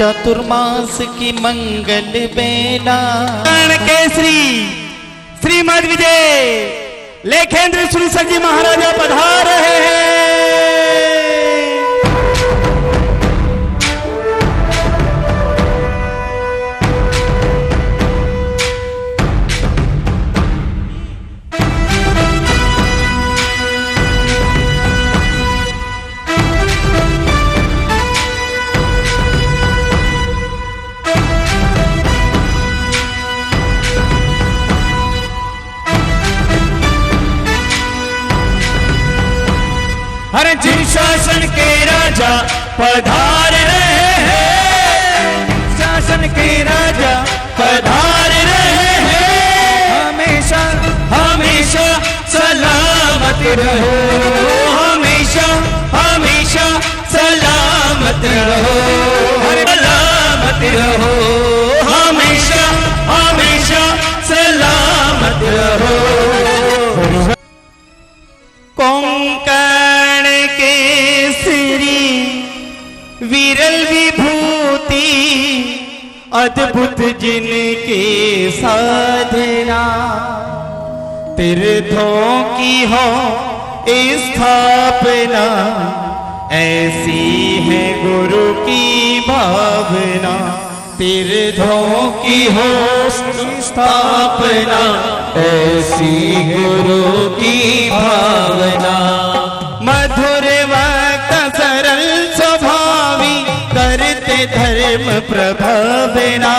चातुर्मास की मंगल बेला। केसरी श्रीमद विजय लेखेंद्र सुरसर जी महाराजा पधार रहे हैं। अरे जिन शासन के राजा पधार रहे हैं, शासन के राजा पधार रहे हैं। हमेशा हमेशा सलामत रहो, हमेशा हमेशा सलामत रहो, सलामत रहो, हमेशा हमेशा सलामत रहो। कोंकण केसरी विरल विभूति अद्भुत जिनके साधना, तीर्थों की हो स्थापना, ऐसी है गुरु की भावना। तीर्थों की हो स्थापना, ऐसी गुरु की भावना। मधुर वक्त सरल स्वभावी करते धर्म प्रभावना,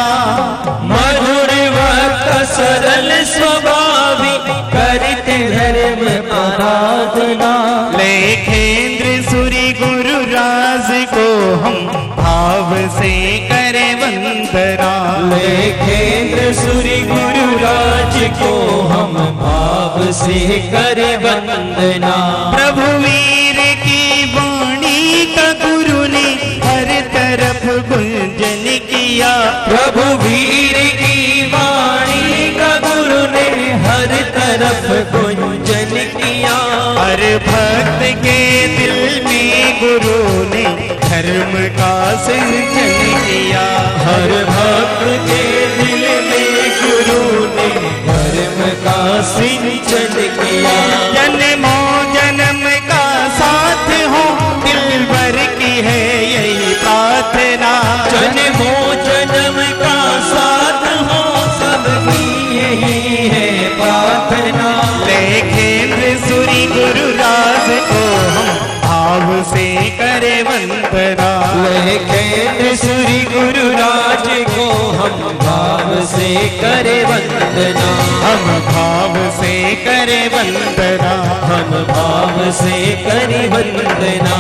मधुर वक्त सरल स्वभावी करते धर्म प्रभावना। लेखेंद्र सूरी गुरु राज को हम भाव से करे वंदना, लेखेंद्र सूरी गुरु राज को हम भाव से करे वंदना। प्रभु वीर की वाणी का गुरु ने हर तरफ गुंजन किया, प्रभु वीर की वाणी का गुरु ने हर तरफ गुंजन किया। हर भक्त के दिल में गुरु ने धर्म का सिंचन किया, हर भक्त के दिल में गुरु ने धर्म का सिंचन किया। जन्मों जन्म का साथ हो दिलबर की है यही प्रार्थना, जन्मों जन्म का साथ हो सबकी यही है प्रार्थना। लेखेंद्र सूरी गुरु राज को हम भाव से करे वंदना, लेखेंद्र सूरी गुरु राज को हम भाव से करे वंदना। हम भाव से करे वंदना, हम भाव से करे वंदना।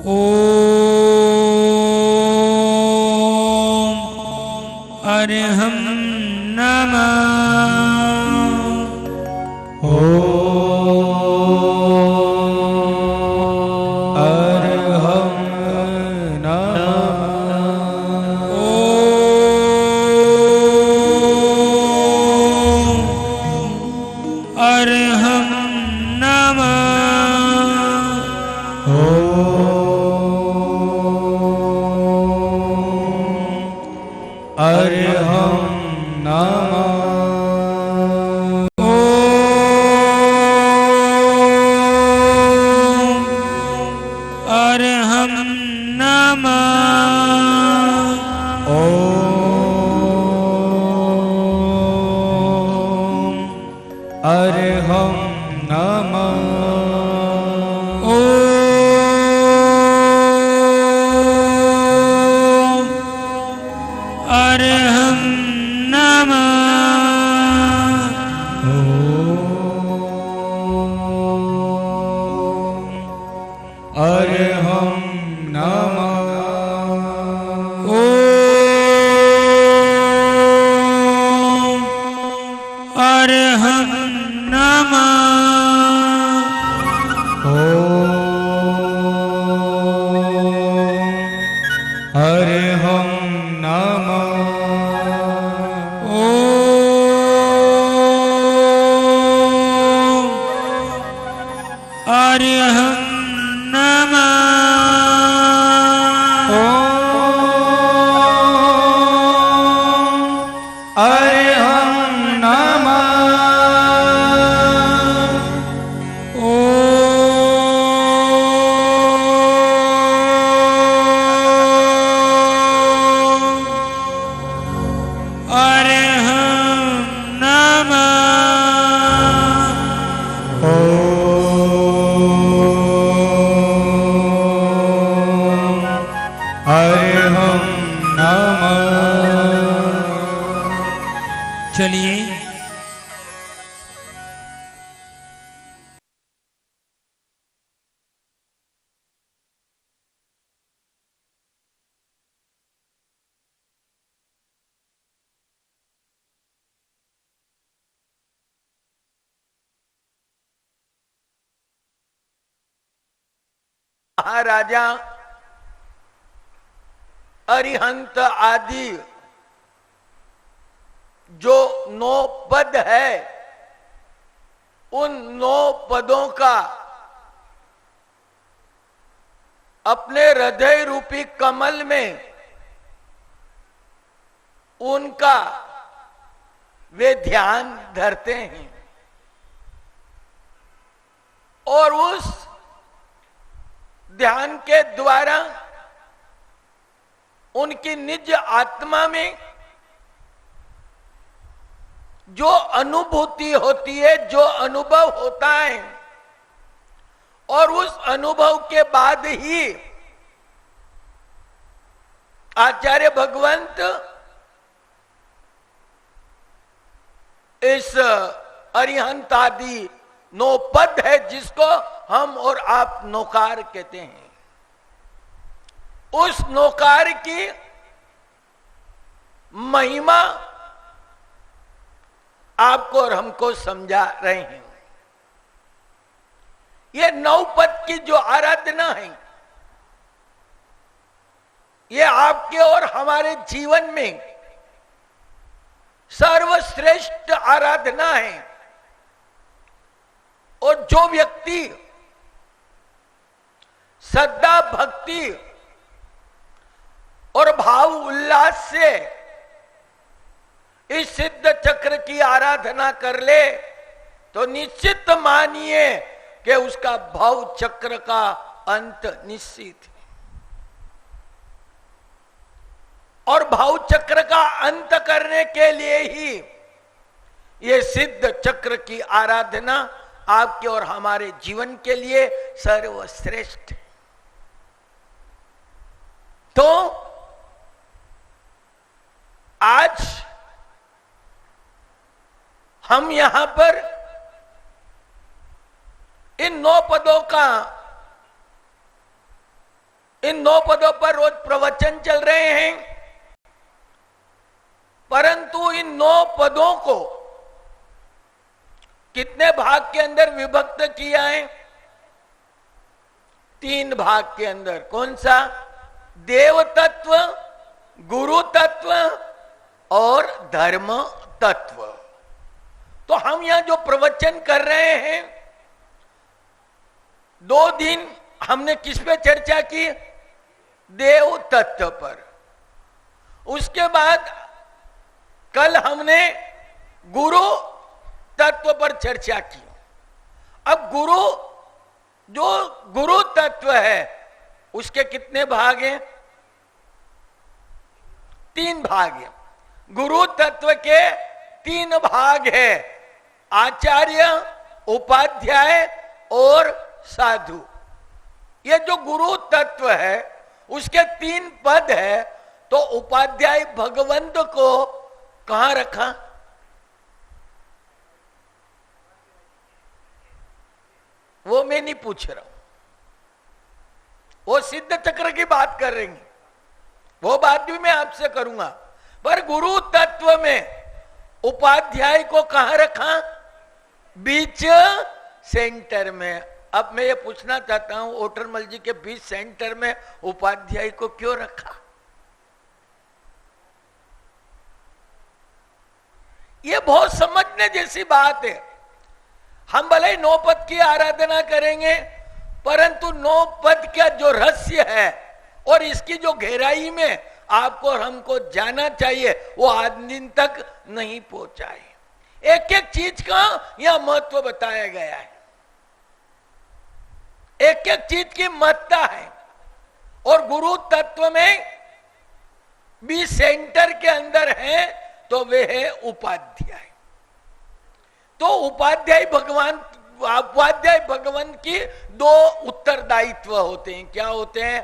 ओम अरहं नमः। अरहं नमः। चलिए। महाराजा अरिहंत आदि जो 9 पद है, उन 9 पदों का अपने हृदय रूपी कमल में उनका वे ध्यान धरते हैं और उस ध्यान के द्वारा उनकी निज आत्मा में जो अनुभूति होती है, जो अनुभव होता है, और उस अनुभव के बाद ही आचार्य भगवंत इस अरिहंत आदि 9 पद है जिसको हम और आप नौकार कहते हैं, उस नौकार की महिमा आपको और हमको समझा रहे हैं। ये 9 पद की जो आराधना है, ये आपके और हमारे जीवन में सर्वश्रेष्ठ आराधना है। और जो व्यक्ति श्रद्धा भक्ति और भाव उल्लास से इस सिद्ध चक्र की आराधना कर ले, तो निश्चित मानिए कि उसका भाव चक्र का अंत निश्चित है। और भाव चक्र का अंत करने के लिए ही ये सिद्ध चक्र की आराधना आपके और हमारे जीवन के लिए सर्वश्रेष्ठ है। तो आज हम यहां पर इन 9 पदों पर रोज प्रवचन चल रहे हैं, परंतु इन 9 पदों को कितने भाग के अंदर विभक्त किया है? 3 भाग के अंदर। कौन सा? देव तत्व, गुरु तत्व और धर्म तत्व। तो हम यहां जो प्रवचन कर रहे हैं, 2 दिन हमने किस पे चर्चा की? देव तत्व पर। उसके बाद कल हमने गुरु तत्व पर चर्चा की। अब जो गुरु तत्व है, उसके कितने भाग हैं? 3 भाग हैं। गुरु तत्व के 3 भाग है, आचार्य, उपाध्याय और साधु। ये जो गुरु तत्व है उसके 3 पद है। तो उपाध्याय भगवंत को कहां रखा? वो मैं नहीं पूछ रहा हूं, वो सिद्ध चक्र की बात कर रही, वो बात भी मैं आपसे करूंगा। पर गुरु तत्व में उपाध्याय को कहां रखा? बीच सेंटर में। अब मैं ये पूछना चाहता हूं, ओटरमल जी के बीच सेंटर में उपाध्याय को क्यों रखा? ये बहुत समझने जैसी बात है। हम भले ही 9 पद की आराधना करेंगे, परंतु 9 पद का जो रहस्य है और इसकी जो गहराई में आपको और हमको जाना चाहिए, वो आज दिन तक नहीं पहुंचा है। एक एक चीज का यह महत्व बताया गया है, एक एक चीज की महत्ता है। और गुरु तत्व में भी सेंटर के अंदर है, तो वे है उपाध्याय। तो उपाध्याय भगवान की 2 उत्तरदायित्व होते हैं। क्या होते हैं?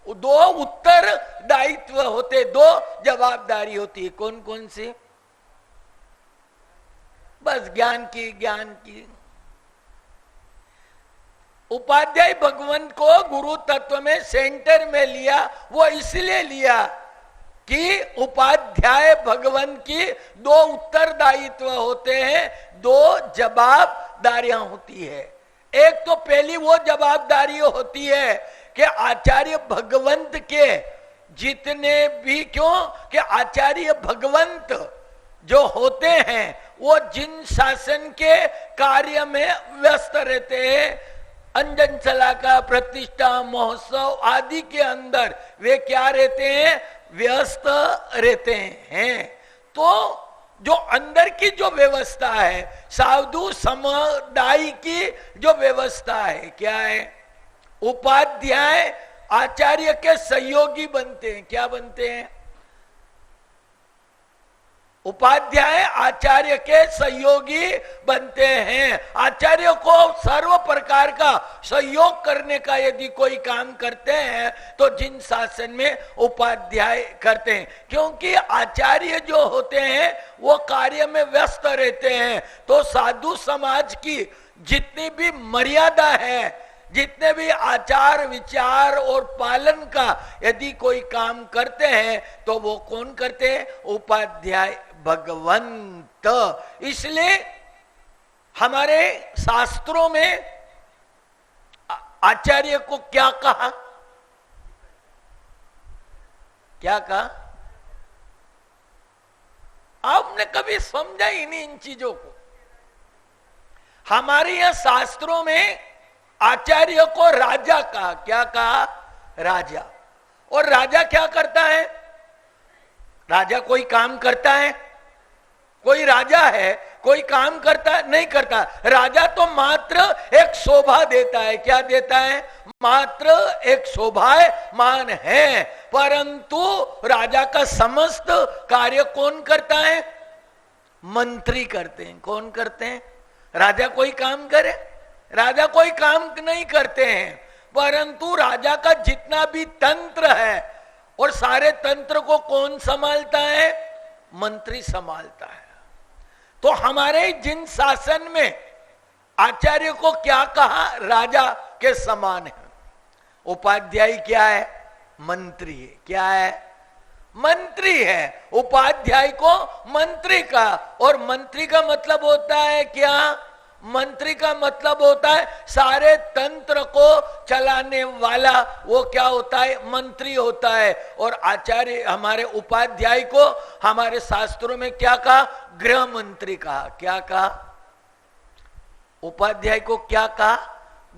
2 उत्तरदायित्व होते, 2 जवाबदारी होती है। कौन कौन सी? बस ज्ञान की। उपाध्याय भगवंत को गुरु तत्व में सेंटर में लिया, वो इसलिए लिया कि उपाध्याय भगवंत की दो उत्तरदायित्व होते हैं, दो जवाबदारियां होती है। एक तो पहली वो जवाबदारी होती है कि आचार्य भगवंत के जितने भी, क्यों कि आचार्य भगवंत जो होते हैं वो जिन शासन के कार्य में व्यस्त रहते हैं, अंजन चला का प्रतिष्ठा महोत्सव आदि के अंदर वे क्या रहते हैं, व्यस्त रहते हैं। तो जो अंदर की जो व्यवस्था है, साधु समुदाय की जो व्यवस्था है, क्या है, उपाध्याय आचार्य के सहयोगी बनते हैं। क्या बनते हैं? उपाध्याय आचार्य के सहयोगी बनते हैं। आचार्य को सर्व प्रकार का सहयोग करने का यदि कोई काम करते हैं तो जिन शासन में उपाध्याय करते हैं, क्योंकि आचार्य जो होते हैं वो कार्य में व्यस्त रहते हैं। तो साधु समाज की जितनी भी मर्यादा है, जितने भी आचार विचार और पालन का यदि कोई काम करते हैं तो वो कौन करते हैं? उपाध्याय भगवंत। इसलिए हमारे शास्त्रों में आचार्य को क्या कहा? क्या कहा? आपने कभी समझा ही नहीं इन चीजों को। हमारे यहां शास्त्रों में आचार्य को राजा कहा। क्या कहा? राजा। और राजा क्या करता है? राजा कोई काम करता है? कोई राजा है कोई काम करता नहीं करता। राजा तो मात्र एक शोभा देता है। क्या देता है? मात्र एक शोभायमान है, परंतु राजा का समस्त कार्य कौन करता है? मंत्री करते हैं। कौन करते हैं? राजा कोई काम करे? राजा कोई काम नहीं करते हैं, परंतु राजा का जितना भी तंत्र है और सारे तंत्र को कौन संभालता है? मंत्री संभालता है। तो हमारे जिन शासन में आचार्य को क्या कहा? राजा के समान है। उपाध्याय क्या है? मंत्री है। क्या है? मंत्री है। उपाध्याय को मंत्री का, और मंत्री का मतलब होता है क्या? मंत्री का मतलब होता है सारे तंत्र को चलाने वाला, वो क्या होता है? मंत्री होता है। और आचार्य हमारे उपाध्याय को हमारे शास्त्रों में क्या कहा? गृह मंत्री कहा। क्या कहा? उपाध्याय को क्या कहा?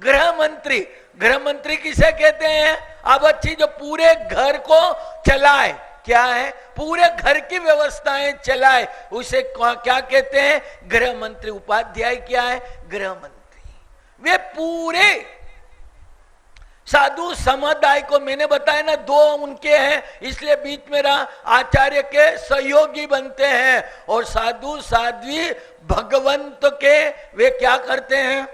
गृह मंत्री। गृह मंत्री किसे कहते हैं? अब अच्छी जो पूरे घर को चलाए, क्या है? पूरे घर की व्यवस्थाएं चलाए, उसे क्या कहते हैं? गृह मंत्री। उपाध्याय क्या है? गृह मंत्री। वे पूरे साधु समुदाय को, मैंने बताया ना, दो उनके हैं, इसलिए बीच में रहा, आचार्य के सहयोगी बनते हैं। और साधु साध्वी भगवंत के वे क्या करते हैं?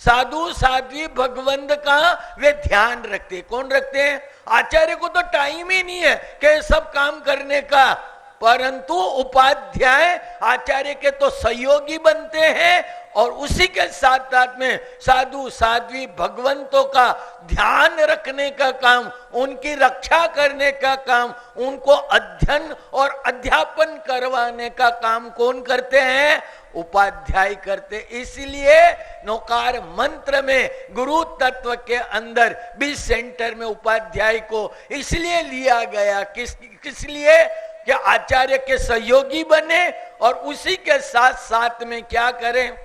साधु साध्वी भगवंत का वे ध्यान रखते हैं। कौन रखते हैं? आचार्य को तो टाइम ही नहीं है कि सब काम करने का, परंतु उपाध्याय आचार्य के तो सहयोगी बनते हैं और उसी के साथ साथ में साधु साध्वी भगवंतों का ध्यान रखने का काम, उनकी रक्षा करने का काम, उनको अध्ययन और अध्यापन करवाने का काम कौन करते हैं? उपाध्याय करते। इसलिए नौकार मंत्र में गुरु तत्व के अंदर 20 सेंटर में उपाध्याय को इसलिए लिया गया, किस लिए? कि आचार्य के सहयोगी बने और उसी के साथ साथ में क्या करें?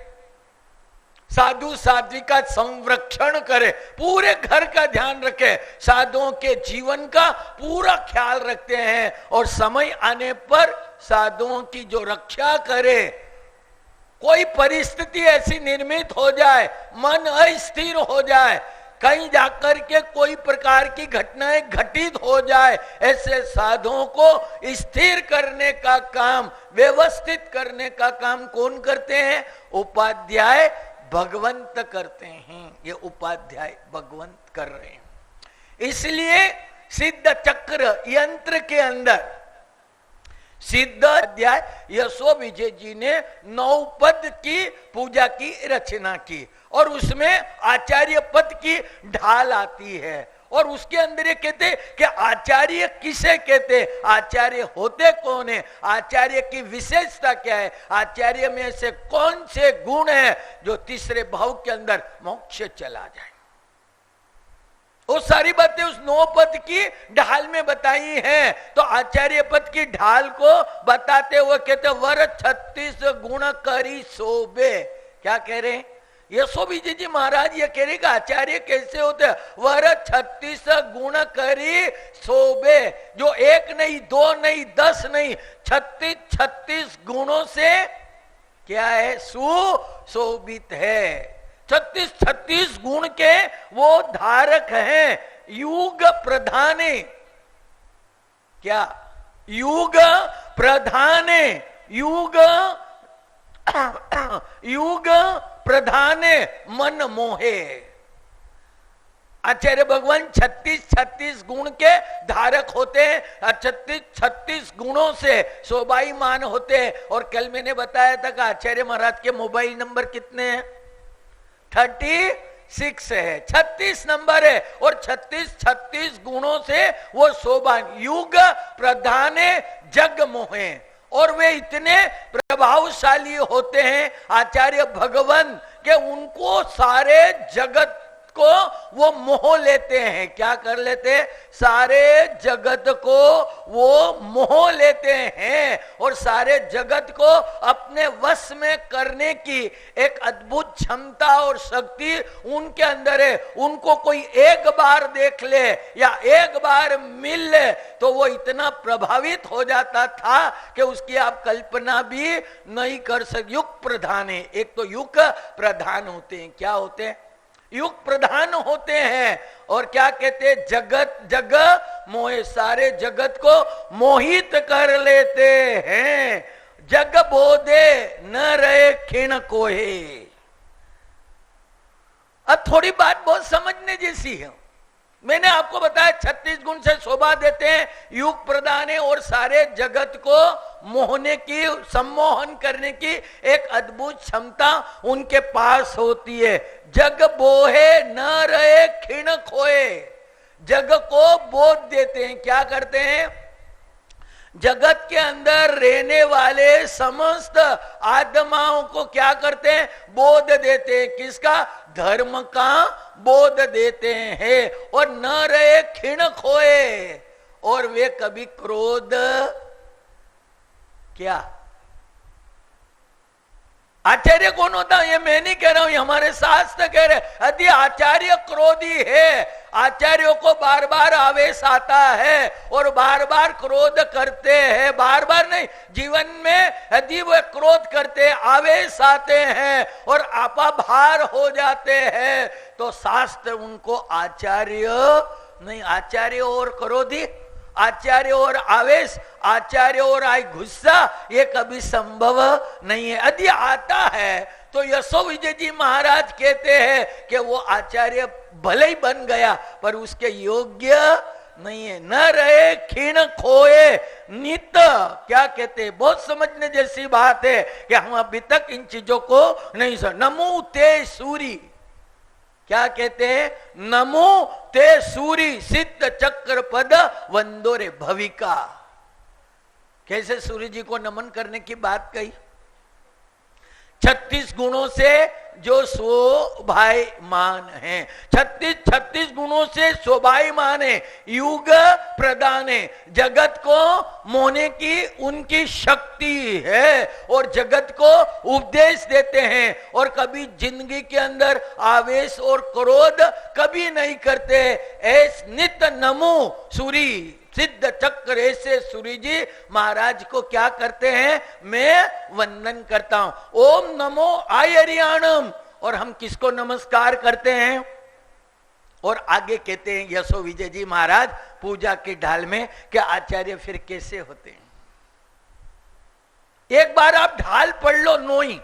साधु साध्वी का संरक्षण करे, पूरे घर का ध्यान रखे, साधुओं के जीवन का पूरा ख्याल रखते हैं और समय आने पर साधुओं की जो रक्षा करे। कोई परिस्थिति ऐसी निर्मित हो जाए, मन अस्थिर हो जाए, कहीं जाकर के कोई प्रकार की घटनाएं घटित हो जाए, ऐसे साधुओं को स्थिर करने का काम, व्यवस्थित करने का काम कौन करते हैं? उपाध्याय भगवंत करते हैं। ये उपाध्याय भगवंत कर रहे हैं। इसलिए सिद्ध चक्र यंत्र के अंदर सिद्ध अध्याय यशो विजय जी ने 9 पद की पूजा की रचना की और उसमें आचार्य पद की ढाल आती है और उसके अंदर ये कहते कि आचार्य किसे कहते, आचार्य होते कौन है, आचार्य की विशेषता क्या है, आचार्य में से कौन से गुण है जो तीसरे भाव के अंदर मोक्ष चला जाए। वो सारी बातें उस 9 पद की ढाल में बताई हैं। तो आचार्य पद की ढाल को बताते हुए कहते वर 36 गुण करी शोभे। क्या कह रहे हैं यशो विजय जी महाराज? ये कह रहे कि आचार्य कैसे होते हैं? वर 36 गुण करी शोभे, जो 1 नहीं 2 नहीं 10 नहीं 36 गुणों से क्या है, सुशोभित है। 36 गुण के वो धारक हैं। युग प्रधाने, क्या युग प्रधाने, युग प्रधाने मन मोहे। आचार्य भगवान 36 गुण के धारक होते हैं, 36 गुणों से शोभायमान होते हैं। और कल मैंने बताया था कि आचार्य महाराज के मोबाइल नंबर कितने हैं? 36 है, 36 नंबर है और 36 गुणों से वो शोभा। युग प्रधाने जग मोहे, और वे इतने प्रभावशाली होते हैं आचार्य भगवान के उनको सारे जगत को वो मोह लेते हैं। क्या कर लेते हैं? सारे जगत को वो मोह लेते हैं और सारे जगत को अपने वश में करने की एक अद्भुत क्षमता और शक्ति उनके अंदर है। उनको कोई एक बार देख ले या एक बार मिल ले तो वो इतना प्रभावित हो जाता था कि उसकी आप कल्पना भी नहीं कर सकते। युग प्रधान है, एक तो युग प्रधान होते हैं। क्या होते हैं? युग प्रधान होते हैं। और क्या कहते हैं? जग मोहे, सारे जगत को मोहित कर लेते हैं। जग बोधे न रहे क्षीण कोहे। अब थोड़ी बात बहुत समझने जैसी है। मैंने आपको बताया 36 गुण से शोभा देते हैं, युग प्रदान है और सारे जगत को मोहने की, सम्मोहन करने की एक अद्भुत क्षमता उनके पास होती है। जग बोहे न रहे क्षीण खोए, जग को बोध देते हैं। क्या करते हैं? जगत के अंदर रहने वाले समस्त आत्माओं को क्या करते हैं? बोध देते हैं। किसका? धर्म का बोध देते हैं। और न रहे क्षीण खोए, और वे कभी क्रोध, क्या आचार्य कौन होता है? ये मैं नहीं कह रहा हूं, ये हमारे शास्त्र कह रहे। यदि आचार्य क्रोधी है, आचार्यों को बार बार आवेश आता है और बार बार क्रोध करते हैं, बार बार नहीं, जीवन में यदि वो क्रोध करते, आवेश आते हैं और अपाभार हो जाते हैं तो शास्त्र उनको आचार्य नहीं, आचार्य और क्रोधी, आचार्य और आवेश, आचार्य और आई गुस्सा, ये कभी संभव नहीं है। यदि आता है तो यशो विजय जी महाराज कहते हैं कि वो आचार्य भले ही बन गया पर उसके योग्य नहीं है। न रहे क्षीण खोए नित, क्या कहते हैं? बहुत समझने जैसी बात है कि हम अभी तक इन चीजों को नहीं समझ। नमो ते सूरी, क्या कहते हैं? नमो ते सूरी सिद्ध चक्र पद वंदोरे भविका। कैसे सूर्य जी को नमन करने की बात कही? 36 गुणों से जो शोभायमान है, 36 गुणों से शोभायमान है, युग प्रदान है, जगत को मोहने की उनकी शक्ति है और जगत को उपदेश देते हैं। और कभी जिंदगी के अंदर आवेश और क्रोध कभी नहीं करते। ऐस नित नमो सूरी सिद्ध चक्र, ऐसे सूर्य जी महाराज को क्या करते हैं? मैं वंदन करता हूं। ओम नमो आयरियाणम, और हम किसको नमस्कार करते हैं? और आगे कहते हैं यशो विजय जी महाराज पूजा की ढाल में कि आचार्य फिर कैसे होते हैं। एक बार आप ढाल पढ़ लो, नोई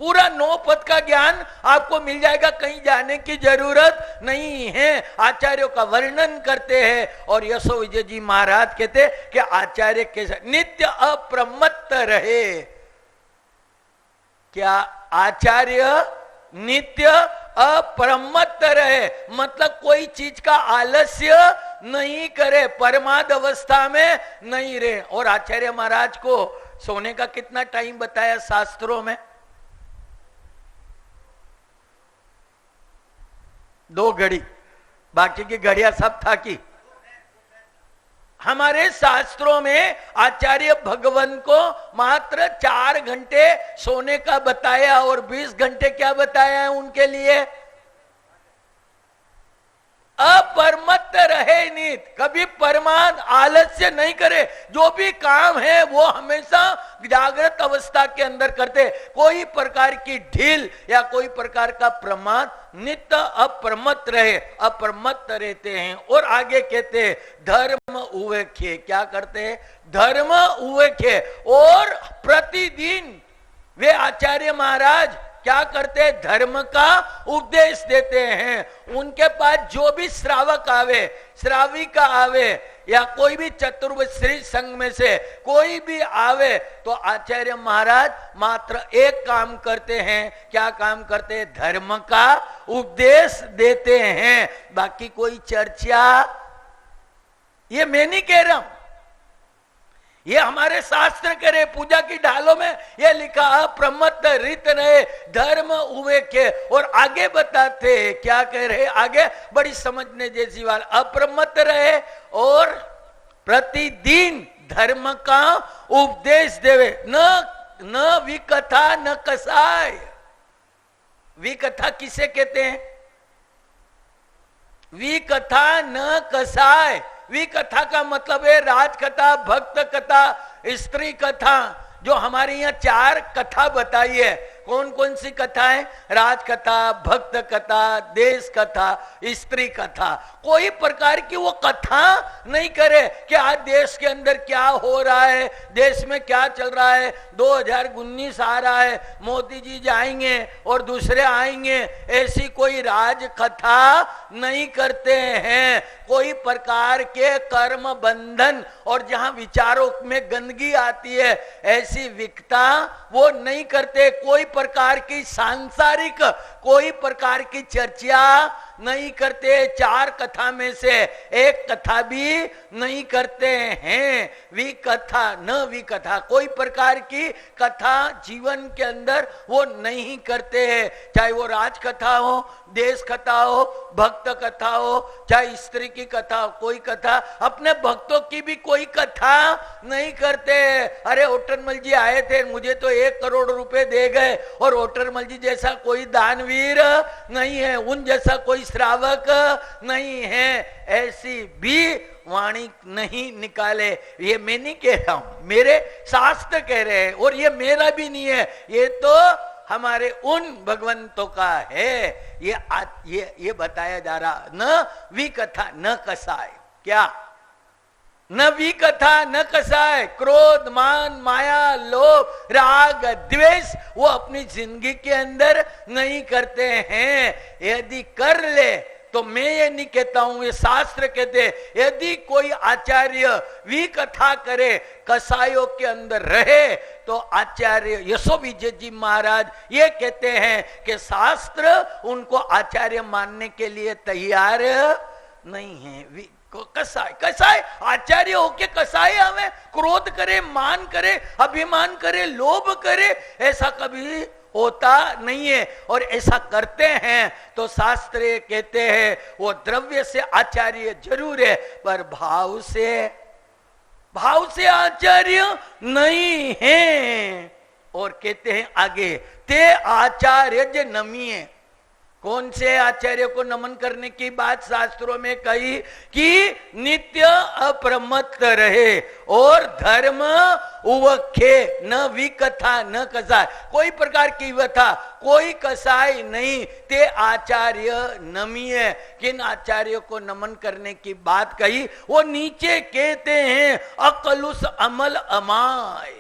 पूरा 9 पद का ज्ञान आपको मिल जाएगा, कहीं जाने की जरूरत नहीं है। आचार्यों का वर्णन करते हैं और यशो विजय जी महाराज कहते कि आचार्य कैसे नित्य अप्रमत्त रहे। क्या आचार्य नित्य अप्रमत्त रहे, मतलब कोई चीज का आलस्य नहीं करे, परमाद अवस्था में नहीं रहे। और आचार्य महाराज को सोने का कितना टाइम बताया शास्त्रों में? 2 घड़ी, बाकी की घड़ियां सब था कि हमारे शास्त्रों में आचार्य भगवान को मात्र 4 घंटे सोने का बताया और 20 घंटे क्या बताया है उनके लिए? अपरमत्त रहे नित, कभी परमाद आलस्य नहीं करे, जो भी काम है वो हमेशा जागृत अवस्था के अंदर करते, कोई प्रकार की ढील या कोई प्रकार का प्रमाद, नित्य अप्रमत्त रहे, अप्रमत्त रहते हैं। और आगे कहते हैं धर्म उवेख्ये, क्या करते हैं? धर्म उवेख्ये। और प्रतिदिन वे आचार्य महाराज क्या करते हैं? धर्म का उपदेश देते हैं। उनके पास जो भी श्रावक आवे, श्राविका आवे या कोई भी चतुर्श्री संघ में से कोई भी आवे तो आचार्य महाराज मात्र एक काम करते हैं। क्या काम करते हैं? धर्म का उपदेश देते हैं। बाकी कोई चर्चा, ये मैं नहीं कह रहा हूं, ये हमारे शास्त्र कह रहे। पूजा की ढालों में ये लिखा अप्रमत्त रित रहे, धर्म उवेख्ये। और आगे बताते क्या कह रहे? आगे बड़ी समझने जैसी बात, अप्रमत्त रहे और प्रतिदिन धर्म का उपदेश देवे। न विकथा न कसाय। विकथा किसे कहते हैं? विकथा न कसाय। विकथा का मतलब है राजकथा, भक्त कथा, स्त्री कथा। जो हमारे यहाँ 4 कथा बताई है, कौन कौन सी कथा है? राजकथा, भक्त कथा, देश कथा, स्त्री कथा। कोई प्रकार की वो कथा नहीं करे कि आज देश के अंदर क्या हो रहा है, देश में क्या चल रहा है, 2019 आ रहा है, मोदी जी जाएंगे और दूसरे आएंगे, ऐसी कोई राज कथा नहीं करते हैं। कोई प्रकार के कर्म बंधन और जहां विचारों में गंदगी आती है ऐसी विकता वो नहीं करते। कोई प्रकार की सांसारिक, कोई प्रकार की चर्चा नहीं करते। 4 कथा में से एक कथा भी नहीं करते हैं। विकथा न विकथा, कोई प्रकार की कथा जीवन के अंदर वो नहीं करते हैं। चाहे वो राजकथा हो, देश कथा हो, भक्त कथा हो, चाहे स्त्री की कथा हो, कोई कथा, अपने भक्तों की भी कोई कथा नहीं करते। अरे ओटरमल जी आए थे, मुझे तो 1 करोड़ रुपए दे गए, और ओटरमल जी जैसा कोई दानवीर नहीं है, उन जैसा कोई श्रावक नहीं है, ऐसी भी वाणी नहीं निकाले। ये मैं नहीं कह रहा हूं, मेरे शास्त्र कह रहे हैं, और ये मेरा भी नहीं है, ये तो हमारे उन भगवंतों का है। ये बताया जा रहा, न विकथा न कसाय। क्या? न विकथा न कसाय। क्रोध, मान, माया, लोभ, राग, द्वेष वो अपनी जिंदगी के अंदर नहीं करते हैं। यदि कर ले तो मैं ये नहीं कहता हूं, ये शास्त्र कहते हैं, यदि कोई आचार्य विकथा करे, कसायों के अंदर रहे, तो आचार्य यशो विजय जी महाराज ये कहते हैं कि शास्त्र उनको आचार्य मानने के लिए तैयार नहीं है। कसाय, कसाय आचार्य होके कसाय हमें क्रोध करे, मान करे, अभिमान करे, लोभ करे, ऐसा कभी होता नहीं है। और ऐसा करते हैं तो शास्त्र कहते हैं वो द्रव्य से आचार्य जरूर है, पर भाव से आचार्य नहीं है। और कहते हैं आगे, ते आचार्य ज नमीय। कौन से आचार्य को नमन करने की बात शास्त्रों में कही? कि नित्य अप्रमत्त रहे और धर्म उवख्ये, न विकथा न कसाय। कोई प्रकार की व्यथा, कोई कसाय नहीं। ते आचार्य नमीय। किन आचार्यों को नमन करने की बात कही? वो नीचे कहते हैं अकलुष अमल अमाय।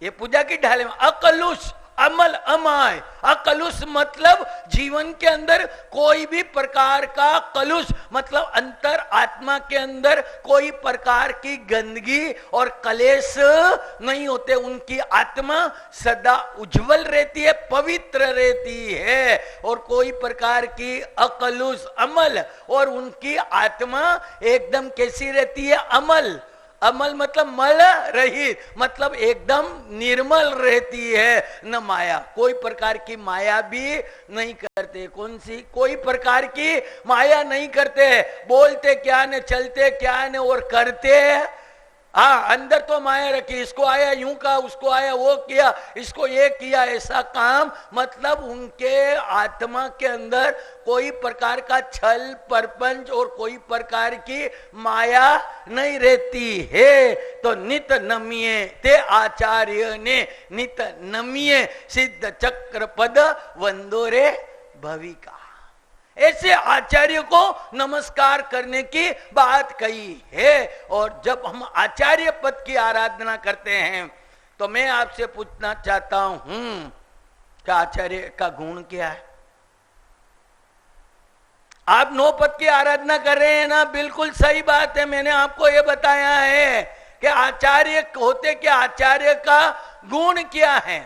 ये पूजा की ढाले में अकलुष अमल अमाय। अकलुष मतलब जीवन के अंदर कोई भी प्रकार का कलुष मतलब अंतर आत्मा के अंदर कोई प्रकार की गंदगी और कलेश नहीं होते। उनकी आत्मा सदा उज्जवल रहती है, पवित्र रहती है और कोई प्रकार की अकलुष अमल, और उनकी आत्मा एकदम कैसी रहती है? अमल। अमल मतलब मल रहित, मतलब एकदम निर्मल रहती है। न माया, कोई प्रकार की माया भी नहीं करते। कौन सी? कोई प्रकार की माया नहीं करते। बोलते क्या ने, चलते क्या ने और करते हाँ, अंदर तो माया रखी, इसको आया यूं कहा, उसको आया वो किया, इसको ये किया, ऐसा काम। मतलब उनके आत्मा के अंदर कोई प्रकार का छल परपंच और कोई प्रकार की माया नहीं रहती है। तो नित नमिये ते आचार्य ने नित नमिये सिद्ध चक्र पद वंदोरे भविका। ऐसे आचार्य को नमस्कार करने की बात कही है। और जब हम आचार्य पद की आराधना करते हैं तो मैं आपसे पूछना चाहता हूं कि आचार्य का गुण क्या है? आप 9 पद की आराधना कर रहे हैं ना, बिल्कुल सही बात है। मैंने आपको यह बताया है कि आचार्य होते क्या, आचार्य का गुण क्या है?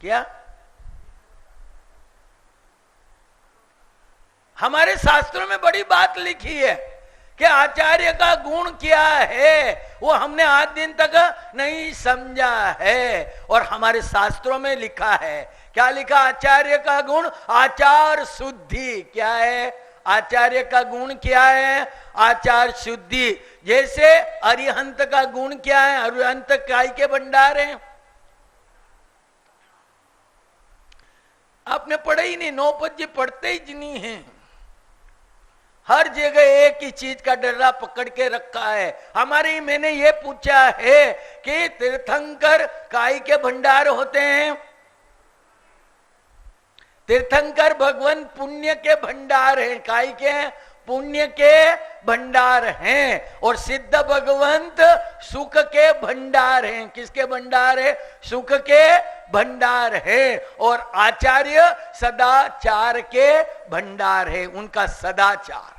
क्या हमारे शास्त्रों में बड़ी बात लिखी है कि आचार्य का गुण क्या है, वो हमने आज दिन तक नहीं समझा है। और हमारे शास्त्रों में लिखा है, क्या लिखा? आचार्य का गुण आचार शुद्धि। क्या है आचार्य का गुण? क्या है? आचार शुद्धि। जैसे अरिहंत का गुण क्या है? अरिहंत काय के भंडार हैं। आपने पढ़े ही नहीं, 9 पद जी पढ़ते ही नहीं है। हर जगह एक ही चीज का डर्रा पकड़ के रखा है। हमारे मैंने ये पूछा है कि तीर्थंकर काय के भंडार होते हैं? तीर्थंकर भगवान पुण्य के भंडार हैं। काय के? पुण्य के भंडार हैं। और सिद्ध भगवंत सुख के भंडार हैं। किसके भंडार है? सुख के भंडार है। और आचार्य सदाचार के भंडार है। उनका सदाचार,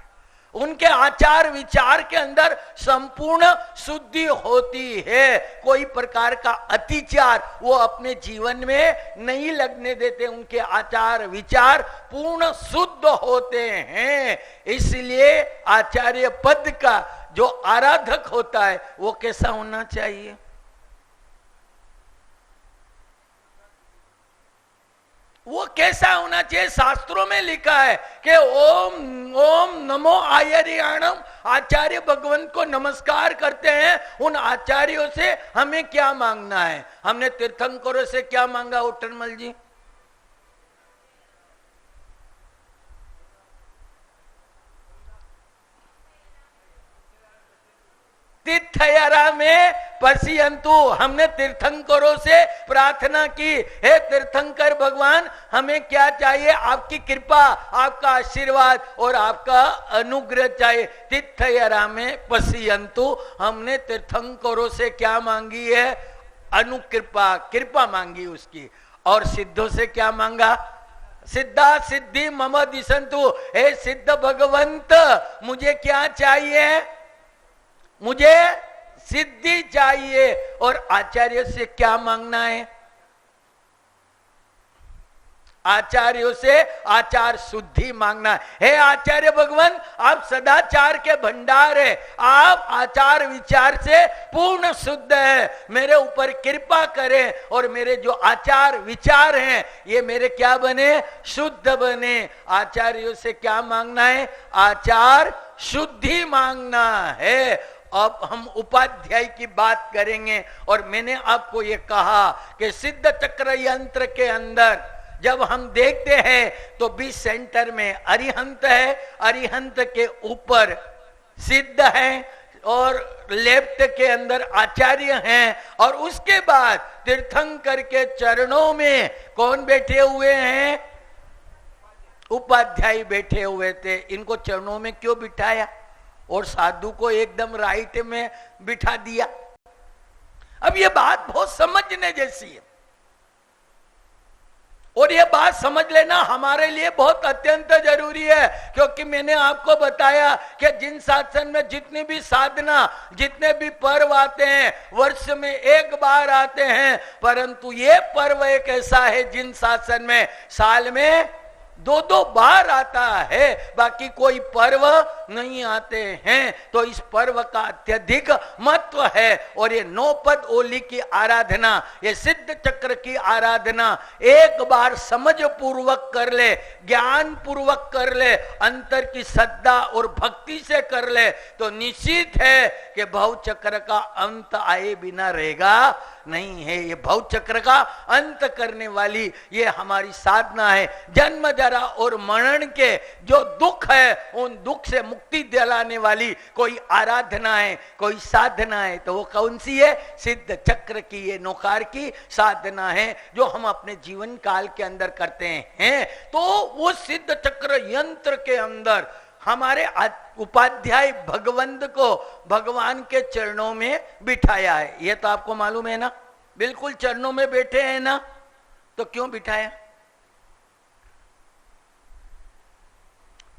उनके आचार विचार के अंदर संपूर्ण शुद्धि होती है। कोई प्रकार का अतिचार वो अपने जीवन में नहीं लगने देते। उनके आचार विचार पूर्ण शुद्ध होते हैं। इसलिए आचार्य पद का जो आराधक होता है वो कैसा होना चाहिए? वो कैसा होना चाहिए? शास्त्रों में लिखा है कि ओम ओम नमो आयर्याणम। आचार्य भगवंत को नमस्कार करते हैं। उन आचार्यों से हमें क्या मांगना है? हमने तीर्थंकरों से क्या मांगा उट्टनमल जी? तीर्थयारा में पसियंतु। हमने तीर्थंकरों से प्रार्थना की, हे तीर्थंकर भगवान हमें क्या चाहिए? आपकी कृपा, आपका आशीर्वाद और आपका अनुग्रह चाहिए। तीर्थयारा में पसियंतु। हमने तीर्थंकरों से क्या मांगी है? अनुकृपा, कृपा मांगी उसकी। और सिद्धों से क्या मांगा? सिद्धा सिद्धि मम दिशंतु। हे सिद्ध भगवंत मुझे क्या चाहिए? मुझे सिद्धि चाहिए। और आचार्य से क्या मांगना है? आचार्यों से आचार शुद्धि मांगना है। हे आचार्य भगवान आप सदाचार के भंडार है, आप आचार विचार से पूर्ण शुद्ध है। मेरे ऊपर कृपा करें और मेरे जो आचार विचार हैं ये मेरे क्या बने? शुद्ध बने। आचार्यों से क्या मांगना है? आचार शुद्धि मांगना है। अब हम उपाध्याय की बात करेंगे। और मैंने आपको ये कहा कि सिद्ध चक्र यंत्र के अंदर जब हम देखते हैं तो बीच सेंटर में अरिहंत है, अरिहंत के ऊपर सिद्ध है और लेफ्ट के अंदर आचार्य हैं। और उसके बाद तीर्थंकर के चरणों में कौन बैठे हुए हैं? उपाध्याय बैठे हुए थे। इनको चरणों में क्यों बिठाया और साधु को एकदम राइट में बिठा दिया? अब ये बात बहुत समझने जैसी है, और ये बात समझ लेना हमारे लिए बहुत अत्यंत जरूरी है, क्योंकि मैंने आपको बताया कि जिन शासन में जितनी भी साधना, जितने भी पर्व आते हैं, वर्ष में एक बार आते हैं, परंतु ये पर्व एक ऐसा है जिन शासन में साल में 2-2 बार आता है, बाकी कोई पर्व नहीं आते हैं। तो इस पर्व का अत्यधिक महत्व है। और ये 9 पद ओली की आराधना, ये सिद्ध चक्र की आराधना एक बार समझ पूर्वक कर ले, ज्ञान पूर्वक कर ले, अंतर की श्रद्धा और भक्ति से कर ले, तो निश्चित है कि भव चक्र का अंत आए बिना रहेगा नहीं है। ये भव चक्र का अंत करने वाली ये हमारी साधना है। जन्म जरा और मरण के जो दुख है, उन दुख से मुक्ति दिलाने वाली कोई आराधना है, कोई साधना है, तो वो कौन सी है? सिद्ध चक्र की, ये नौकार की साधना है जो हम अपने जीवन काल के अंदर करते हैं। तो वो सिद्ध चक्र यंत्र के अंदर हमारे उपाध्याय भगवंत को भगवान के चरणों में बिठाया है। ये तो आपको मालूम है ना, बिल्कुल चरणों में बैठे हैं ना, तो क्यों बिठाया?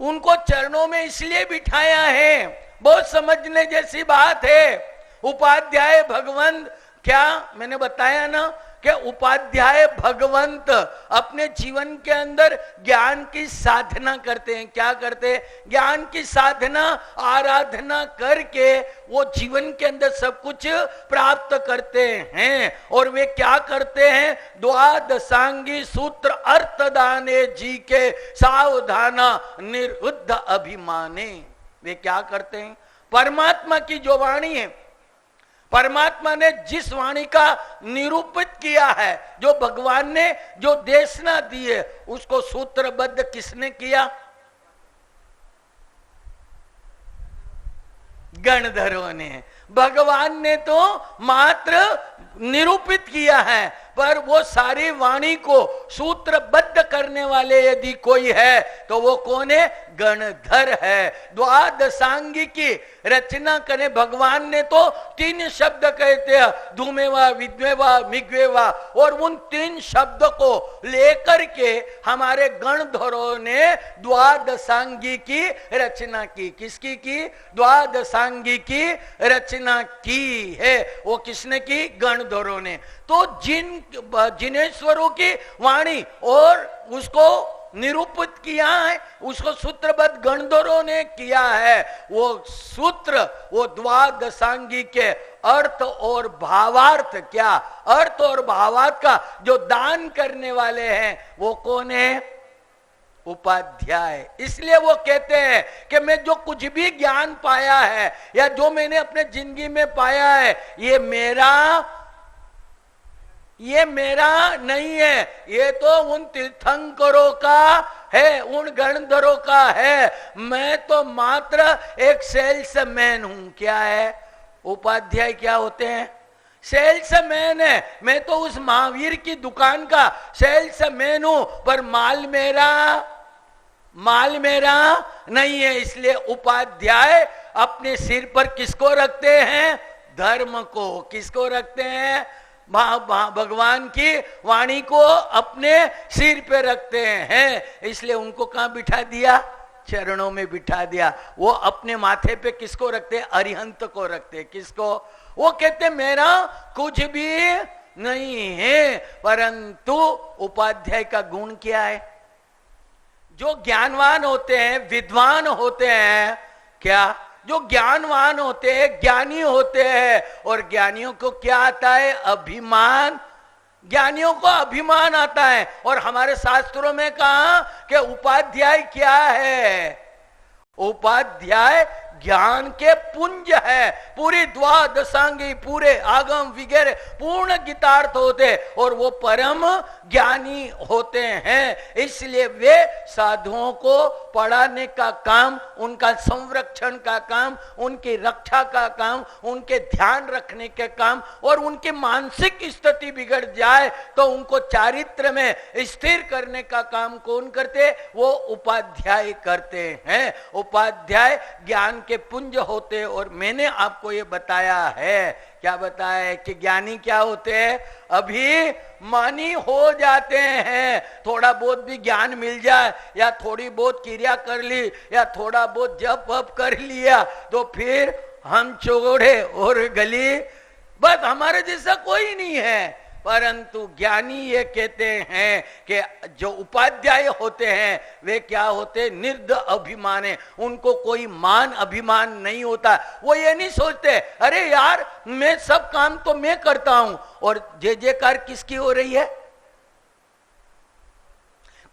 उनको चरणों में इसलिए बिठाया है, बहुत समझने जैसी बात है। उपाध्याय भगवंत, क्या मैंने बताया ना कि उपाध्याय भगवंत अपने जीवन के अंदर ज्ञान की साधना करते हैं। क्या करते हैं? ज्ञान की साधना, आराधना करके वो जीवन के अंदर सब कुछ प्राप्त करते हैं। और वे क्या करते हैं? द्वादशांगी सूत्र अर्थदाने जी के सावधाना निरुद्ध अभिमाने। वे क्या करते हैं? परमात्मा की जो वाणी है, परमात्मा ने जिस वाणी का निरूपित किया है, जो भगवान ने जो देशना दी है, उसको सूत्रबद्ध किसने किया? गणधरों ने। भगवान ने तो मात्र निरूपित किया है, पर वो सारी वाणी को सूत्रबद्ध करने वाले यदि कोई है तो वो कौन है? गणधर है। द्वादशांगी की रचना करे भगवान ने तो 3 शब्द कहते हैं, धूमेवा, विद्वेवा, मिग्वेवा, और उन 3 शब्द को लेकर के हमारे गणधरों ने द्वादशांगी की रचना की। किसकी की? द्वादशांगी की रचना की है। वो किसने की? गणधरों ने। तो जिनेश्वरों की वाणी और उसको निरूपित किया है, उसको सूत्रबद्ध गणधरों ने किया है। वो सूत्र, वो द्वादशांगी के अर्थ और भावार्थ, क्या अर्थ और भावार्थ का जो दान करने वाले हैं, वो कौन है? उपाध्याय। इसलिए वो कहते हैं कि मैं जो कुछ भी ज्ञान पाया है या जो मैंने अपने जिंदगी में पाया है, ये मेरा नहीं है, ये तो उन तीर्थंकरों का है, उन गणधरों का है। मैं तो मात्र एक सेल्समैन हूं। क्या है? उपाध्याय क्या होते हैं? सेल्समैन है। मैं तो उस महावीर की दुकान का सेल्समैन हूं, पर माल मेरा नहीं है। इसलिए उपाध्याय अपने सिर पर किसको रखते हैं? धर्म को। किसको रखते हैं? भगवान की वाणी को अपने सिर पे रखते हैं। इसलिए उनको कहां बिठा दिया? चरणों में बिठा दिया। वो अपने माथे पे किसको रखते? अरिहंत को रखते। किसको? वो कहते मेरा कुछ भी नहीं है। परंतु उपाध्याय का गुण क्या है? जो ज्ञानवान होते हैं, विद्वान होते हैं, क्या जो ज्ञानवान होते हैं, ज्ञानी होते हैं, और ज्ञानियों को क्या आता है? अभिमान। ज्ञानियों को अभिमान आता है। और हमारे शास्त्रों में कहा कि उपाध्याय क्या है? उपाध्याय ज्ञान के पुंज है। पूरी द्वादशांगी, पूरे आगम वगैरह पूर्ण गीतार्थ होते और वो परम ज्ञानी होते हैं। इसलिए वे साधुओं को पढ़ाने का काम, उनका संरक्षण का काम, उनकी रक्षा का काम, उनके ध्यान रखने के काम, और उनकी मानसिक स्थिति बिगड़ जाए तो उनको चारित्र में स्थिर करने का काम कौन करते? वो उपाध्याय करते हैं। उपाध्याय ज्ञान के पुंज होते। और मैंने आपको ये बताया है, क्या बताया है कि ज्ञानी क्या होते हैं, अभी मानी हो जाते हैं। थोड़ा बहुत भी ज्ञान मिल जाए या थोड़ी बहुत क्रिया कर ली या थोड़ा बहुत जप वप कर लिया तो फिर हम चौड़े और गली, बस हमारे जैसा कोई नहीं है। परंतु ज्ञानी ये कहते हैं कि जो उपाध्याय होते हैं वे क्या होते, निर्द अभिमान है, उनको कोई मान अभिमान नहीं होता। वो ये नहीं सोचते अरे यार मैं सब काम तो मैं करता हूं और जय जयकार किसकी हो रही है,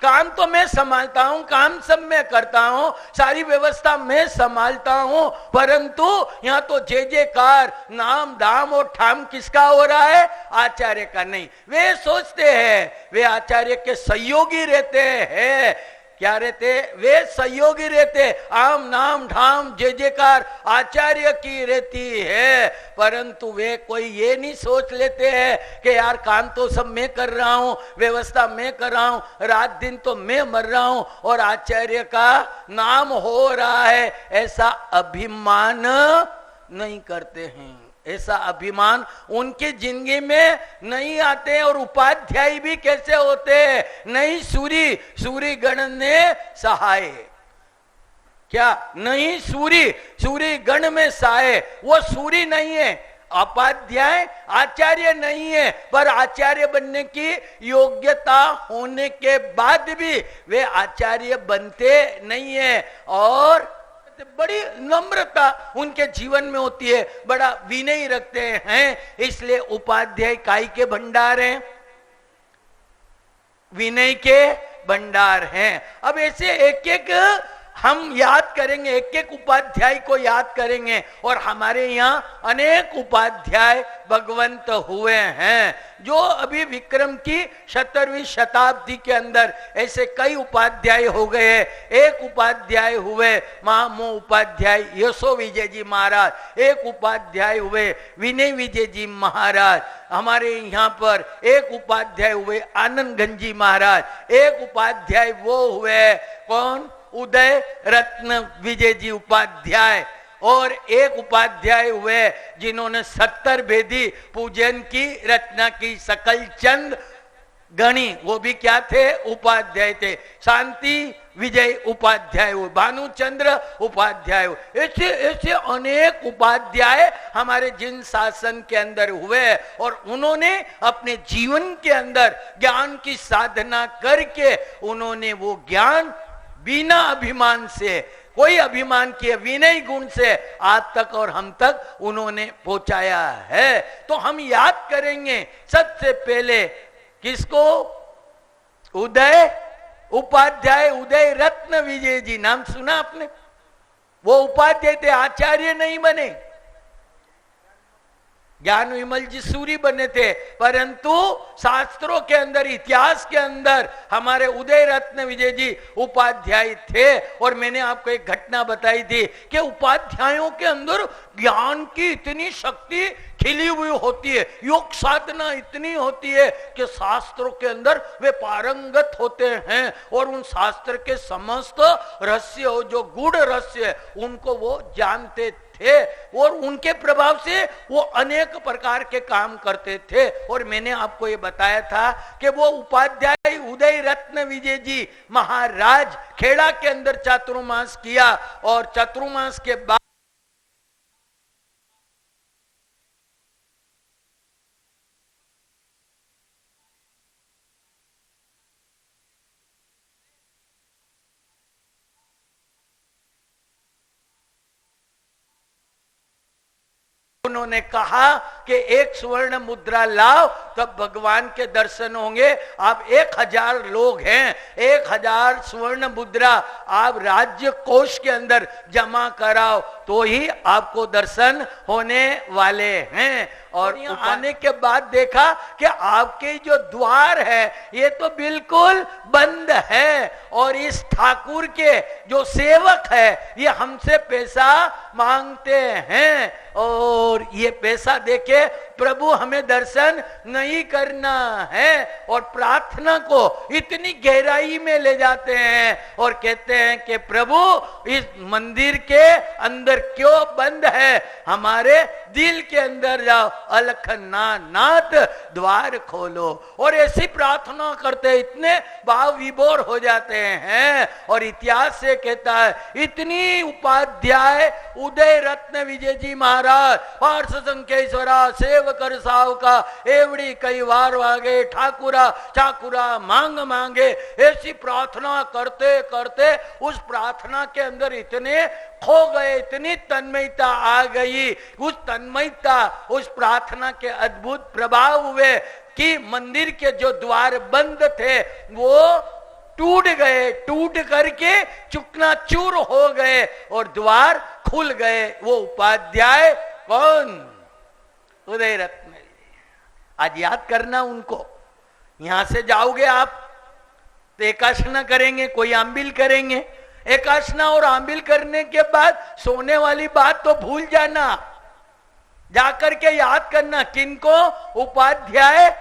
काम तो मैं संभालता हूं, काम सब मैं करता हूं, सारी व्यवस्था मैं संभालता हूं, परंतु यहां तो जय जयकार नाम दाम और ठाम किसका हो रहा है, आचार्य का नहीं। वे सोचते हैं वे आचार्य के सहयोगी रहते हैं। क्या रहते, वे सहयोगी रहते, आम नाम ठाम जय जयकार आचार्य की रहती है। परंतु वे कोई ये नहीं सोच लेते हैं कि यार काम तो सब मैं कर रहा हूं, व्यवस्था मैं कर रहा हूं, रात दिन तो मैं मर रहा हूं और आचार्य का नाम हो रहा है, ऐसा अभिमान नहीं करते हैं। ऐसा अभिमान उनकी जिंदगी में नहीं आते। और उपाध्याय भी कैसे होते हैं, नहीं सूरी सूरी गण ने सहाय, क्या नहीं सूरी सूरी गण में सहाय, वो सूरी नहीं है, उपाध्याय आचार्य नहीं है, पर आचार्य बनने की योग्यता होने के बाद भी वे आचार्य बनते नहीं है। और बड़ी नम्रता उनके जीवन में होती है, बड़ा विनय रखते हैं, इसलिए उपाध्याय काय के भंडार हैं, विनय के भंडार हैं। अब ऐसे एक एक हम याद करेंगे, एक एक उपाध्याय को याद करेंगे। और हमारे यहाँ अनेक उपाध्याय भगवंत हुए हैं, जो अभी विक्रम की 17वीं शताब्दी के अंदर ऐसे कई उपाध्याय हो गए। एक उपाध्याय हुए महामो उपाध्याय यशो विजय जी महाराज, एक उपाध्याय हुए विनय विजय जी महाराज, हमारे यहाँ पर एक उपाध्याय हुए आनंद गंजी महाराज, एक उपाध्याय वो हुए कौन, उदय रत्न विजय जी उपाध्याय, और एक उपाध्याय हुए जिन्होंने 70 भेदी पूजन की रचना की, सकल चंद गणी, वो भी क्या थे, उपाध्याय थे। शांति विजय उपाध्याय हुए, भानुचंद्र उपाध्याय हुए, ऐसे ऐसे अनेक उपाध्याय हमारे जिन शासन के अंदर हुए। और उन्होंने अपने जीवन के अंदर ज्ञान की साधना करके उन्होंने वो ज्ञान बिना अभिमान से, कोई अभिमान के विनय गुण से आज तक और हम तक उन्होंने पहुंचाया है। तो हम याद करेंगे सबसे पहले किसको, उदय उपाध्याय, उदय रत्न विजय जी, नाम सुना आपने, वो उपाध्याय थे, आचार्य नहीं बने। ज्ञान विमल जी सूरी बने थे, परंतु शास्त्रों के अंदर, इतिहास के अंदर हमारे उदय रत्न विजय जी उपाध्याय थे। और मैंने आपको एक घटना बताई थी कि उपाध्यायों के अंदर ज्ञान की इतनी शक्ति खिली हुई होती है, योग साधना इतनी होती है कि शास्त्रों के अंदर वे पारंगत होते हैं और उन शास्त्र के समस्त रहस्य, जो गूढ़ रहस्य, उनको वो जानते थे और उनके प्रभाव से वो अनेक प्रकार के काम करते थे। और मैंने आपको ये बताया था कि वो उपाध्याय उदय रत्न विजय जी महाराज खेड़ा के अंदर चातुर्मास किया और चातुर्मास के बाद उन्होंने कहा कि एक स्वर्ण मुद्रा लाओ तब भगवान के दर्शन होंगे। आप 1000 लोग हैं, 1000 स्वर्ण मुद्रा आप राज्य कोष के अंदर जमा कराओ तो ही आपको दर्शन होने वाले हैं। और आने के बाद देखा कि आपके जो द्वार है ये तो बिल्कुल बंद है और इस ठाकुर के जो सेवक है ये हमसे पैसा मांगते हैं। और ये पैसा देके के प्रभु हमें दर्शन नहीं करना है, और प्रार्थना को इतनी गहराई में ले जाते हैं और कहते हैं कि प्रभु इस मंदिर के अंदर क्यों बंद है, हमारे दिल के अंदर जाओ, अलखनानाथ द्वार खोलो। और ऐसी प्रार्थना करते इतने भाव विभोर हो जाते हैं। और इतिहास से कहता है इतनी उपाध्याय उदय रत्न विजय जी महाराज पार्श संकेश्वरा सेवकर साव का एवड़ी कई बार वागे ठाकुरा चाकुरा मांग मांगे, ऐसी प्रार्थना करते करते उस प्रार्थना के अंदर इतने खो गए, इतनी तन्मयता आ गई, उस तन्मयता उस प्रार्थना के अद्भुत प्रभाव हुए कि मंदिर के जो द्वार बंद थे वो टूट गए, टूट करके चूकनाचूर हो गए और द्वार खुल गए। वो उपाध्याय कौन? उदय रत्न। आज याद करना उनको। यहां से जाओगे आप तो एकाशना करेंगे, कोई आंबिल करेंगे, एकाशना और आंबिल करने के बाद सोने वाली बात तो भूल जाना, जाकर के याद करना किनको? उपाध्याय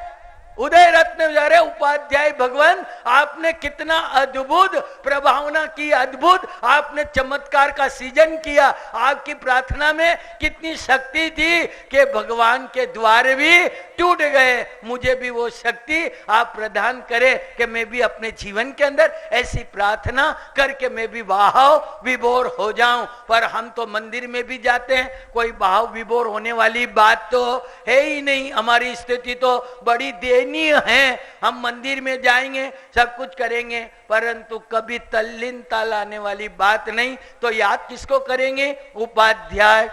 उदय रत्न विचारे उपाध्याय भगवान, आपने कितना अद्भुत प्रभावना की, अद्भुत आपने चमत्कार का सृजन किया। आपकी प्रार्थना में कितनी शक्ति थी कि भगवान के द्वार भी टूट गए। मुझे भी वो शक्ति आप प्रदान करें कि मैं भी अपने जीवन के अंदर ऐसी प्रार्थना करके मैं भी भाव विभोर हो जाऊं। पर हम तो मंदिर में भी जाते हैं, कोई भाव विभोर होने वाली बात तो है ही नहीं। हमारी स्थिति तो बड़ी दयनीय है। हम मंदिर में जाएंगे, सब कुछ करेंगे, परंतु कभी तल्लीनता लाने वाली बात नहीं। तो याद किसको करेंगे? उपाध्याय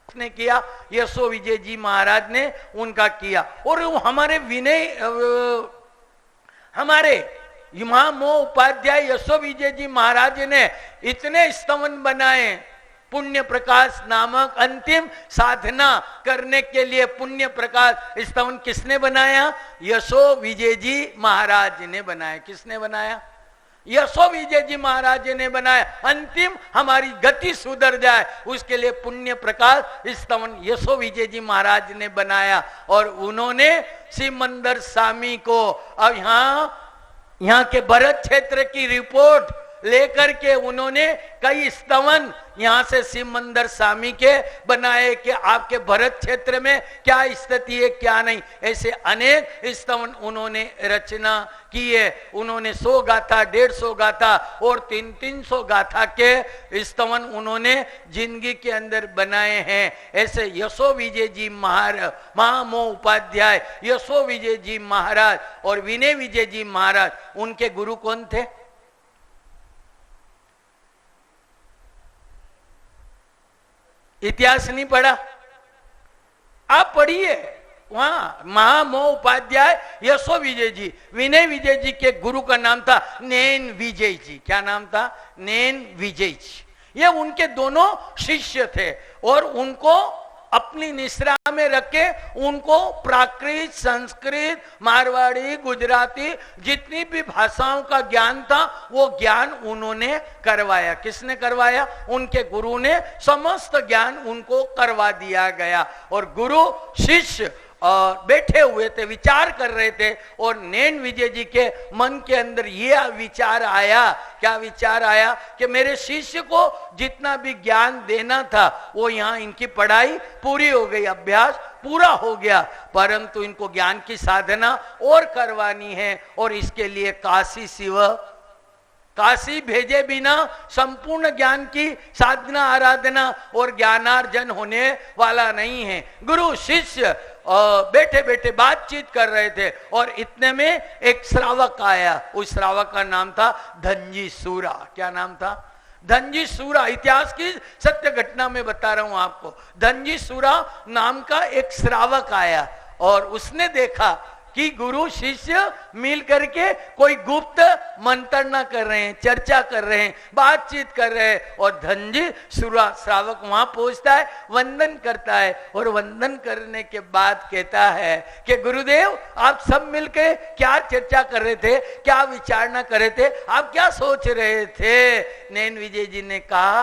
ने किया, यशो विजय जी महाराज ने उनका किया। और हमारे विनय हमारे महामो उपाध्याय यशो विजय जी महाराज ने इतने स्तवन बनाए। पुण्य प्रकाश नामक अंतिम साधना करने के लिए पुण्य प्रकाश स्तवन किसने बनाया? यशो विजय जी महाराज ने बनाया। किसने बनाया? यशो विजय जी महाराज ने बनाया। अंतिम हमारी गति सुधर जाए उसके लिए पुण्य प्रकाश स्तवन यशो विजय जी महाराज ने बनाया। और उन्होंने सिमंदर स्वामी को, अब यहाँ के भरत क्षेत्र की रिपोर्ट लेकर के उन्होंने कई स्तवन यहां से सिमंदर स्वामी के बनाए कि आपके भरत क्षेत्र में क्या स्थिति है क्या नहीं। ऐसे अनेक स्तवन उन्होंने रचना की है। उन्होंने 100 गाथा 150 गाथा और 300 गाथा के स्तवन उन्होंने जिंदगी के अंदर बनाए हैं। ऐसे यशो विजय जी महाराज, महामो उपाध्याय यशो विजय जी महाराज और विनय विजय जी महाराज, उनके गुरु कौन थे? इतिहास नहीं पढ़ा? आप पढ़िए। वहां महामो उपाध्याय यशो विजय जी, विनय विजय जी के गुरु का नाम था नैन विजय जी। क्या नाम था? नैन विजय जी। ये उनके दोनों शिष्य थे और उनको अपनी निश्रा में रखे उनको प्राकृत, संस्कृत, मारवाड़ी, गुजराती जितनी भी भाषाओं का ज्ञान था वो ज्ञान उन्होंने करवाया। किसने करवाया? उनके गुरु ने समस्त ज्ञान उनको करवा दिया गया। और गुरु शिष्य बैठे हुए थे, विचार कर रहे थे और नैन विजय जी के मन के अंदर ये विचार आया। क्या विचार आया? कि मेरे शिष्य को जितना भी ज्ञान देना था वो यहाँ इनकी पढ़ाई पूरी हो गई, अभ्यास पूरा हो गया, परंतु इनको ज्ञान की साधना और करवानी है। और इसके लिए काशी शिव, काशी भेजे बिना संपूर्ण ज्ञान की साधना आराधना और ज्ञानार्जन होने वाला नहीं है। गुरु शिष्य बैठे बैठे बातचीत कर रहे थे और इतने में एक श्रावक आया। उस श्रावक का नाम था धनजी सूरा। क्या नाम था? धनजी सूरा। इतिहास की सत्य घटना में बता रहा हूं आपको। धनजी सूरा नाम का एक श्रावक आया और उसने देखा कि गुरु शिष्य मिल करके कोई गुप्त मंत्रणा कर रहे हैं, चर्चा कर रहे हैं, बातचीत कर रहे हैं। और धनजी सूरा श्रावक वहां पहुंचता है, वंदन करता है और वंदन करने के बाद कहता है कि गुरुदेव आप सब मिलके क्या चर्चा कर रहे थे, क्या विचारणा कर रहे थे, आप क्या सोच रहे थे? नैन विजय जी ने कहा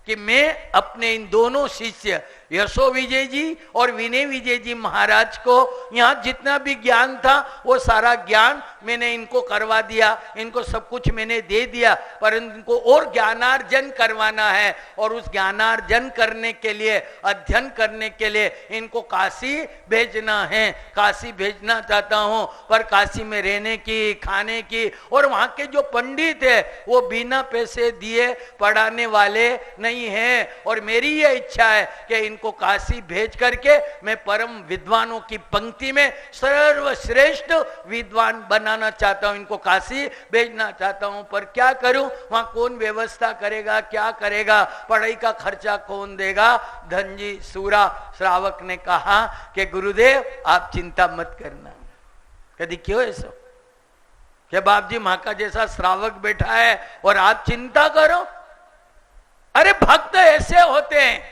कि मैं अपने इन दोनों शिष्य यशो विजय जी और विनय विजय जी महाराज को यहाँ जितना भी ज्ञान था वो सारा ज्ञान मैंने इनको करवा दिया, इनको सब कुछ मैंने दे दिया, परंतु इनको और ज्ञानार्जन करवाना है और उस ज्ञानार्जन करने के लिए, अध्ययन करने के लिए इनको काशी भेजना है। काशी भेजना चाहता हूँ, पर काशी में रहने की, खाने की, और वहाँ के जो पंडित है वो बिना पैसे दिए पढ़ाने वाले नहीं हैं। और मेरी ये इच्छा है कि इनको काशी भेज करके मैं परम विद्वानों की पंक्ति में सर्वश्रेष्ठ विद्वान बनाना चाहता हूं, इनको काशी भेजना चाहता हूं। पर क्या करूं, वहां कौन व्यवस्था करेगा, क्या करेगा, पढ़ाई का खर्चा कौन देगा? धनजी सूरा श्रावक ने कहा कि गुरुदेव आप चिंता मत करना। कभी क्यों ऐसा कि बाप जी मां का जैसा श्रावक बैठा है और आप चिंता करो? अरे भक्त ऐसे होते हैं,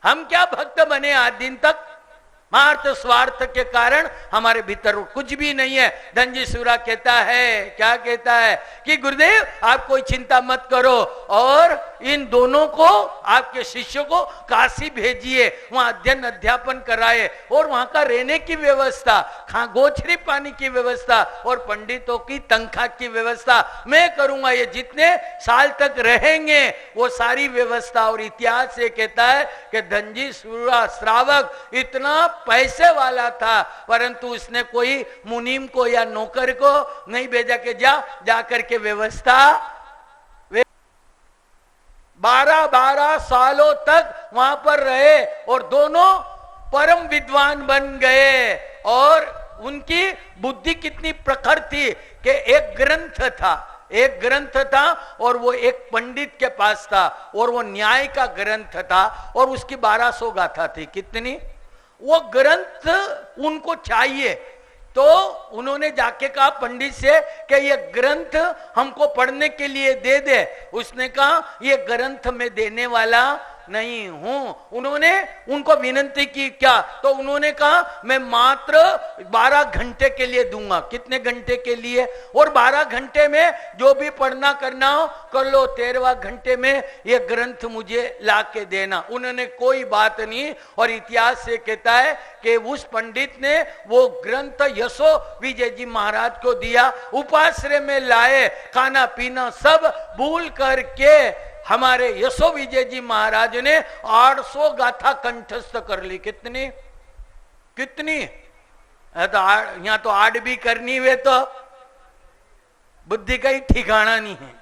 हम क्या भक्त बने आज दिन तक? मार्थ स्वार्थ के कारण हमारे भीतर कुछ भी नहीं है। धनजी सूरा कहता है, क्या कहता है कि गुरुदेव आप कोई चिंता मत करो और इन दोनों को, आपके शिष्यों को काशी भेजिए, वहां अध्ययन अध्यापन कराए और वहां का रहने की व्यवस्था, गोछरी पानी की व्यवस्था और पंडितों की तनख्वाह की व्यवस्था मैं करूंगा। ये जितने साल तक रहेंगे वो सारी व्यवस्था। और इतिहास ये कहता है कि धनजी सूरा श्रावक इतना पैसे वाला था, परंतु उसने कोई मुनीम को या नौकर को नहीं भेजा कि जा करके व्यवस्था। 12 सालों तक वहां पर रहे और दोनों परम विद्वान बन गए। और उनकी बुद्धि कितनी प्रखर थी कि एक ग्रंथ था और वो एक पंडित के पास था और वो न्याय का ग्रंथ था और उसकी 1200 गाथा थी। कितनी? वो ग्रंथ उनको चाहिए, तो उन्होंने जाके कहा पंडित से कि ये ग्रंथ हमको पढ़ने के लिए दे दे। उसने कहा ये ग्रंथ मैं देने वाला नहीं हूं। उन्होंने उनको विनती की, क्या? तो उन्होंने कहा मैं मात्र 12 घंटे के लिए दूंगा। कितने घंटे के लिए? और 12 घंटे में जो भी पढ़ना करना हो कर लो, 13वां घंटे में ये ग्रंथ मुझे ला के देना। उन्होंने कोई बात नहीं। और इतिहास से कहता है कि उस पंडित ने वो ग्रंथ यशो विजय जी महाराज को दिया, उपाश्रय में लाए, खाना पीना सब भूल करके हमारे यशो विजय जी महाराज ने 800 गाथा कंठस्थ कर ली। कितनी? यहाँ तो 8 भी करनी हुए तो बुद्धि का ही ठिकाना नहीं है।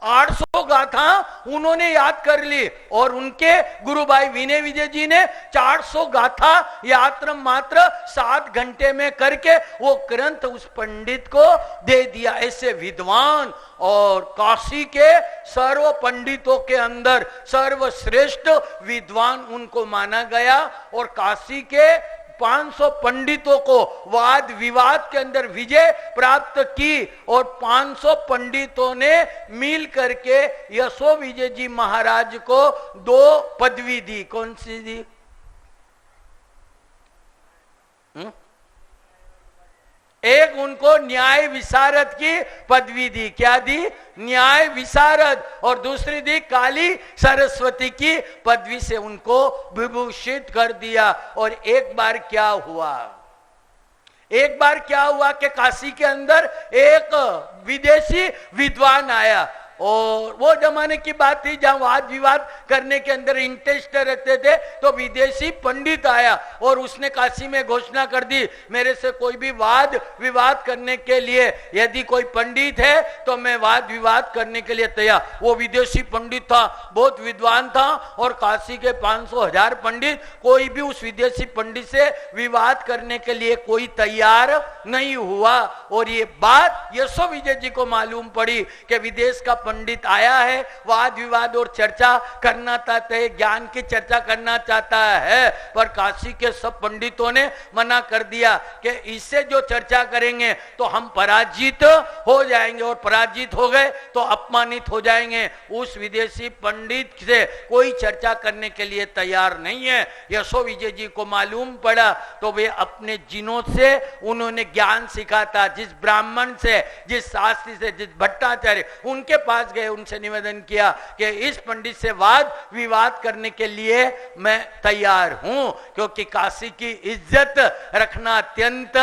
800 गाथा उन्होंने याद कर ली और उनके गुरु भाई विनय विजय जी ने 400 गाथा यात्रा मात्र 7 घंटे में करके वो ग्रंथ उस पंडित को दे दिया। ऐसे विद्वान और काशी के सर्व पंडितों के अंदर सर्वश्रेष्ठ विद्वान उनको माना गया। और काशी के 500 पंडितों को वाद विवाद के अंदर विजय प्राप्त की और 500 पंडितों ने मिल करके यशो विजय जी महाराज को 2 पदवी दी। कौन सी दी? एक उनको न्याय विशारद की पदवी दी। क्या दी? न्याय विशारद। और दूसरी दी काली सरस्वती की पदवी से उनको विभूषित कर दिया। और एक बार क्या हुआ कि काशी के अंदर एक विदेशी विद्वान आया और वो जमाने की बात थी जहां वाद विवाद करने के अंदर इंटरेस्ट रखते थे। तो विदेशी पंडित आया और उसने काशी में घोषणा कर दी, मेरे से कोई भी वाद विवाद करने के लिए यदि कोई पंडित है तो मैं वाद विवाद करने के लिए तैयार। वो विदेशी पंडित था, बहुत विद्वान था और काशी के 500,000 पंडित, कोई भी उस विदेशी पंडित से विवाद करने के लिए कोई तैयार नहीं हुआ। और ये बात यशो विजय जी को मालूम पड़ी कि विदेश का पंडित आया है, वाद विवाद और चर्चा करना चाहते हैं, ज्ञान की चर्चा करना चाहता है, पर काशी के सब पंडितों ने मना कर दिया कि इससे जो चर्चा करेंगे तो हम पराजित हो जाएंगे और पराजित हो गए तो अपमानित हो जाएंगे। उस विदेशी पंडित से कोई चर्चा करने के लिए तैयार नहीं है। यशो विजय जी को मालूम पड़ा तो वे अपने जिनों से उन्होंने ज्ञान सीखा था। जिस ब्राह्मण से, जिस शास्त्री से, जिस भट्टाचार्य, उनके पास पास गए, उनसे निवेदन किया कि इस पंडित से वाद विवाद करने के लिए मैं तैयार हूं, क्योंकि काशी की इज्जत रखना अत्यंत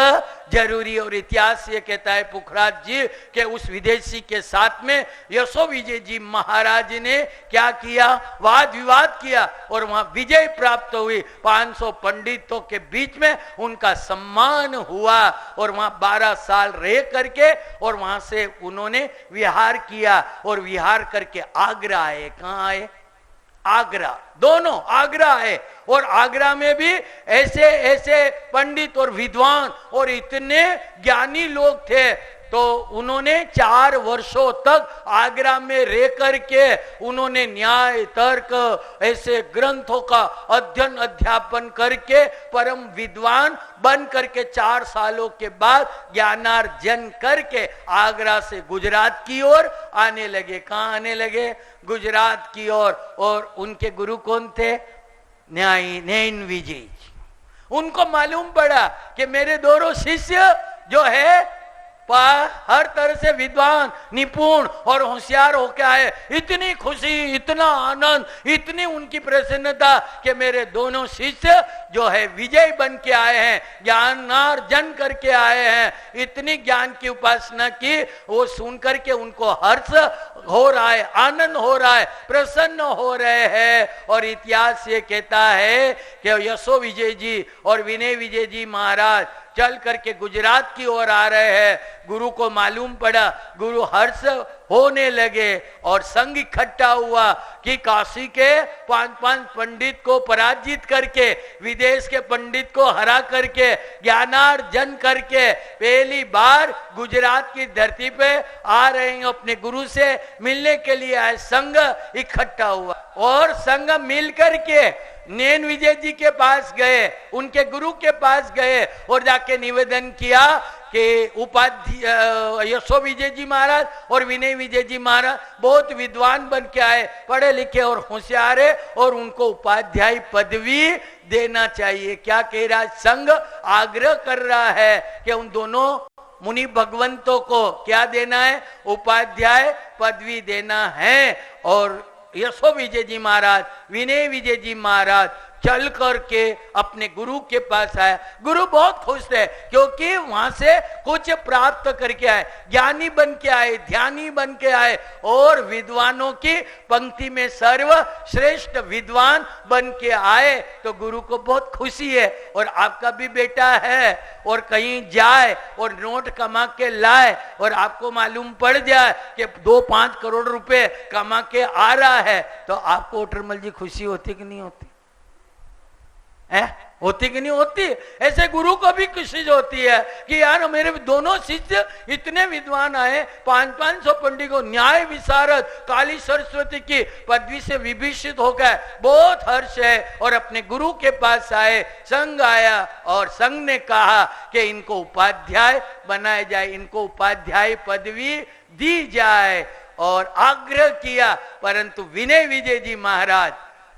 जरूरी। और इतिहास ये कहता है पुखराज जी के उस विदेशी के साथ में यशो विजय जी महाराज ने क्या किया, वाद विवाद किया और वहां विजय प्राप्त हुई। 500 पंडितों के बीच में उनका सम्मान हुआ और वहां 12 साल रह करके और वहां से उन्होंने विहार किया और विहार करके आगरा आए। कहां आए? आगरा। दोनों आगरा है और आगरा में भी ऐसे ऐसे पंडित और विद्वान और इतने ज्ञानी लोग थे, तो उन्होंने 4 वर्षों तक आगरा में रह करके उन्होंने न्याय तर्क ऐसे ग्रंथों का अध्ययन अध्यापन करके परम विद्वान बन करके 4 सालों के बाद ज्ञानार्जन करके आगरा से गुजरात की ओर आने लगे। कहां आने लगे? गुजरात की ओर। और उनके गुरु कौन थे? नैन विजय। उनको मालूम पड़ा कि मेरे दोनों शिष्य जो है हर तरह से विद्वान निपुण और होशियार होकर आए। इतनी खुशी, इतना आनंद, इतनी उनकी प्रसन्नता कि मेरे दोनों शिष्य जो है विजय बन के आए हैं, ज्ञानार्जन करके आए हैं। इतनी ज्ञान की उपासना की, वो सुन करके उनको हर्ष हो रहा है, आनंद हो रहा है, प्रसन्न हो रहे हैं। और इतिहास ये कहता है कि यशो विजय जी और विनय विजय जी महाराज चल करके गुजरात की ओर आ रहे हैं। गुरु को मालूम पड़ा, गुरु हर्ष होने लगे और संग इकट्ठा हुआ कि काशी के 5 पंडित को पराजित करके, विदेश के पंडित को हरा करके, ज्ञानार्जन करके पहली बार गुजरात की धरती पे आ रहे हैं, अपने गुरु से मिलने के लिए आए। संघ इकट्ठा हुआ और संघ मिल करके नैन विजय जी के पास गए, उनके गुरु के पास गए और जाके निवेदन किया कि उपाध्याय यशो विजय जी महाराज और विनय विजय जी महाराज बहुत विद्वान बन के आए, पढ़े लिखे और होशियार है और उनको उपाध्याय पदवी देना चाहिए। क्या कह रहा है? संघ आग्रह कर रहा है कि उन दोनों मुनि भगवंतों को क्या देना है? उपाध्याय पदवी देना है। और यशो विजय जी महाराज, विनय विजय जी महाराज चल करके अपने गुरु के पास आया। गुरु बहुत खुश थे क्योंकि वहां से कुछ प्राप्त करके आए, ज्ञानी बन के आए, ध्यानी बन के आए और विद्वानों की पंक्ति में सर्वश्रेष्ठ विद्वान बन के आए। तो गुरु को बहुत खुशी है। और आपका भी बेटा है और कहीं जाए और नोट कमा के लाए और आपको मालूम पड़ जाए कि 2-5 करोड़ रुपए कमा के आ रहा है, तो आपको ओटरमल जी खुशी होती कि नहीं होती? होती कि नहीं होती? ऐसे गुरु को भी खुशी होती है कि यार मेरे दोनों शिष्य इतने विद्वान आए, 500 पंडित को न्याय विशारद काली सरस्वती की पदवी से विभूषित हो गए, बहुत हर्ष है। और अपने गुरु के पास आए, संघ आया और संघ ने कहा कि इनको उपाध्याय बनाया जाए, इनको उपाध्याय पदवी दी जाए और आग्रह किया। परंतु विनय विजय जी महाराज,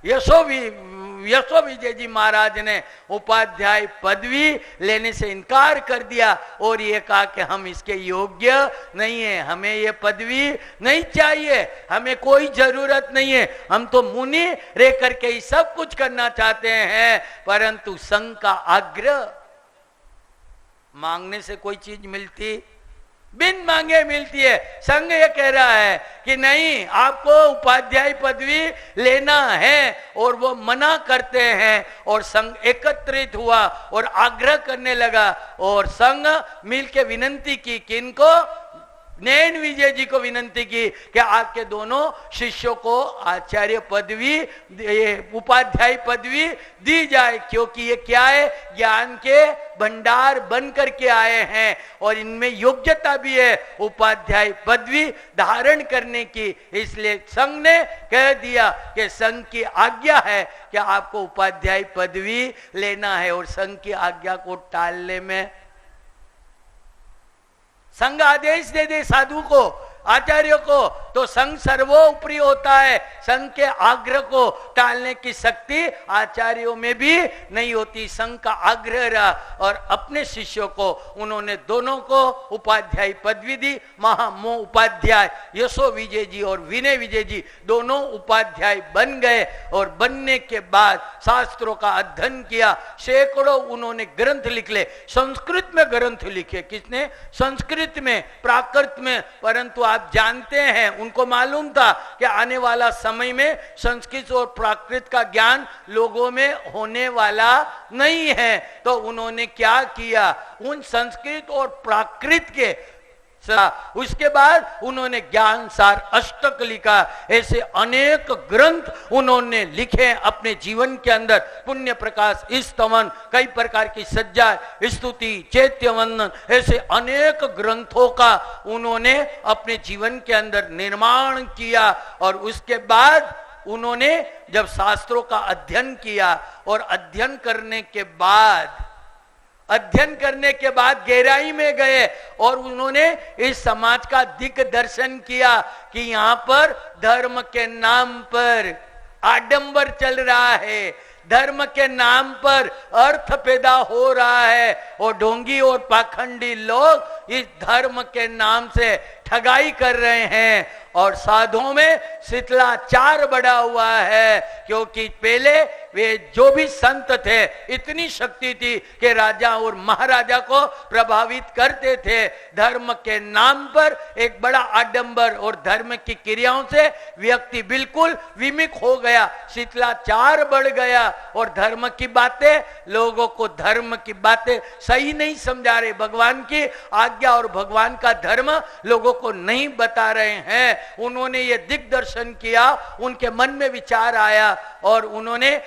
यशो विजय जी महाराज ने उपाध्याय पदवी लेने से इनकार कर दिया और ये कहा कि हम इसके योग्य नहीं है, हमें ये पदवी नहीं चाहिए, हमें कोई जरूरत नहीं है, हम तो मुनि रह करके ही सब कुछ करना चाहते हैं। परंतु संघ का आग्रह, मांगने से कोई चीज मिलती? बिन मांगे मिलती है। संघ ये कह रहा है कि नहीं, आपको उपाध्याय पदवी लेना है और वो मना करते हैं। और संघ एकत्रित हुआ और आग्रह करने लगा और संघ मिलके विनंती की कि इनको, नैन विजय जी को विनंती की कि आपके दोनों शिष्यों को आचार्य पदवी, उपाध्याय पदवी दी जाए, क्योंकि ये क्या है? ज्ञान के भंडार बन करके आए हैं और इनमें योग्यता भी है उपाध्याय पदवी धारण करने की। इसलिए संघ ने कह दिया कि संघ की आज्ञा है कि आपको उपाध्याय पदवी लेना है। और संघ की आज्ञा को टालने में संघ आदेश दे दे साधु को, आचार्यों को तो संघ सर्वोपरि होता है। संघ के आग्रह को टालने की शक्ति आचार्यों में भी नहीं होती। संघ का आग्रह रहा और अपने शिष्यों को उन्होंने दोनों को उपाध्याय पदवी दी। महामो उपाध्याय यशो विजय जी और विनय विजय जी दोनों उपाध्याय बन गए और बनने के बाद शास्त्रों का अध्ययन किया। सैकड़ों उन्होंने ग्रंथ लिख ले। संस्कृत में ग्रंथ लिखे, किसने? संस्कृत में, प्राकृत में। परंतु आप जानते हैं, उनको मालूम था कि आने वाला समय में संस्कृत और प्राकृत का ज्ञान लोगों में होने वाला नहीं है। तो उन्होंने क्या किया, उन संस्कृत और प्राकृत के उसके बाद उन्होंने ज्ञान सार अष्टक लिखा। ऐसे अनेक ग्रंथ उन्होंने लिखे अपने जीवन के अंदर। पुण्य प्रकाश, स्तवन, कई प्रकार की सज्जा, स्तुति, चैत्य वंदन, ऐसे अनेक ग्रंथों का उन्होंने अपने जीवन के अंदर निर्माण किया। और उसके बाद उन्होंने जब शास्त्रों का अध्ययन किया और अध्ययन करने के बाद गहराई में गए और उन्होंने इस समाज का दिग्दर्शन किया कि यहां पर धर्म के नाम पर आडंबर चल रहा है, धर्म के नाम पर अर्थ पैदा हो रहा है और ढोंगी और पाखंडी लोग इस धर्म के नाम से ठगाई कर रहे हैं। और साधुओं में शिथिलाचार बढ़ा हुआ है, क्योंकि पहले वे जो भी संत थे इतनी शक्ति थी कि राजा और महाराजा को प्रभावित करते थे। धर्म के नाम पर एक बड़ा आडंबर और धर्म की क्रियाओं से व्यक्ति बिल्कुल विमुख हो गया, शिथिलाचार बढ़ गया और धर्म की बातें, लोगों को धर्म की बातें सही नहीं समझा रहे। भगवान की आज्ञा और भगवान का धर्म लोगों को नहीं बता रहे हैं। उन्होंने ये दिग्दर्शन किया, उनके मन में विचार आया और उन्होंने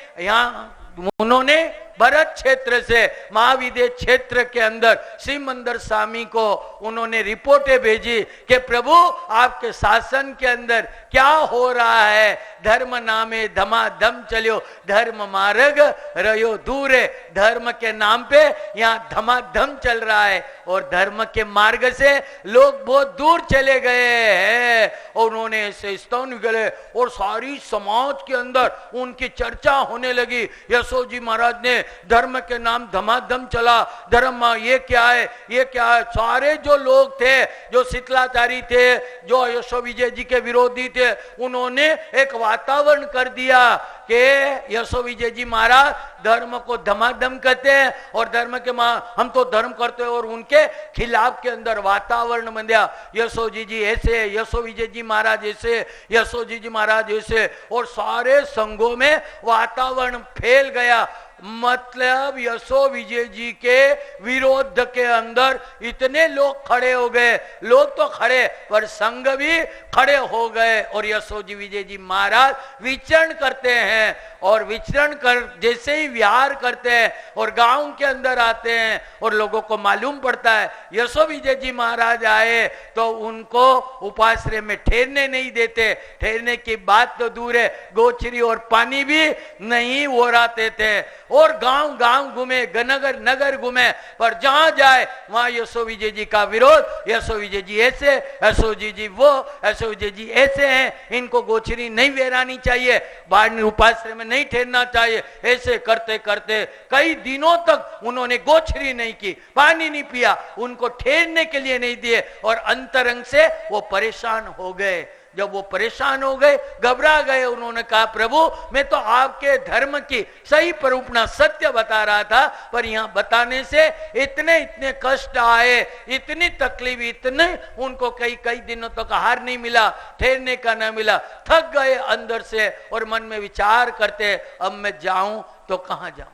भरत क्षेत्र से महाविद्य क्षेत्र के अंदर श्रीमंदर स्वामी को उन्होंने रिपोर्टें भेजी कि प्रभु आपके शासन के अंदर क्या हो रहा है। धर्म नामे धमाधम चलियो, धर्म मार्ग रहो दूर। धर्म के नाम पे यहाँ धमाधम चल रहा है और धर्म के मार्ग से लोग बहुत दूर चले गए हैं। और उन्होंने ऐसे स्तवन निकले और सारी समाज के अंदर उनकी चर्चा होने लगी। यशो जी महाराज ने धर्म के नाम धमाधम चला, धर्म ये क्या है, ये क्या है। सारे जो लोग थे, जो शीतलाचारी थे, जो यशो विजय जी के विरोधी थे, उन्होंने एक वातावरण कर दिया कि यशो विजय जी महाराज धर्म को धमाधम कहते हैं और धर्म के हम तो धर्म करते हैं और उनके खिलाफ के अंदर वातावरण बन गया। यशो जी ऐसे, यशो विजय जी महाराज ऐसे, यशो जी महाराज ऐसे, और सारे संघों में वातावरण फैल गया। मतलब यशो विजय जी के विरोध के अंदर इतने लोग खड़े हो गए, लोग तो खड़े पर संघ भी खड़े हो गए। और यशो जी विजय जी महाराज विचरण करते हैं और विचरण कर जैसे ही विहार करते हैं और गांव के अंदर आते हैं और लोगों को मालूम पड़ता है यशो विजय जी महाराज आए तो उनको उपाश्रय में ठहरने नहीं देते। ठहरने की बात तो दूर है, गोचरी और पानी भी नहीं ओराते थे और गांव गांव घूमे, नगर नगर घूमे, पर जहां जाए वहां यशो विजय जी का विरोध। यशो विजय जी ऐसे, यशो जी वो, यशो विजय जी ऐसे हैं, इनको गोचरी नहीं वेरानी चाहिए, बाहर उपाश्रय में नहीं ठहरना चाहिए। ऐसे करते करते कई दिनों तक उन्होंने गोचरी नहीं की, पानी नहीं पिया, उनको ठहरने के लिए नहीं दिए और अंतरंग से वो परेशान हो गए। जब वो परेशान हो गए, घबरा गए, उन्होंने कहा प्रभु मैं तो आपके धर्म की सही परूपना सत्य बता रहा था, पर यहाँ बताने से इतने इतने कष्ट आए, इतनी तकलीफ, इतने उनको कई कई दिनों तक आहार नहीं मिला, ठहरने का न मिला, थक गए अंदर से और मन में विचार करते अब मैं जाऊं तो कहां जाऊं,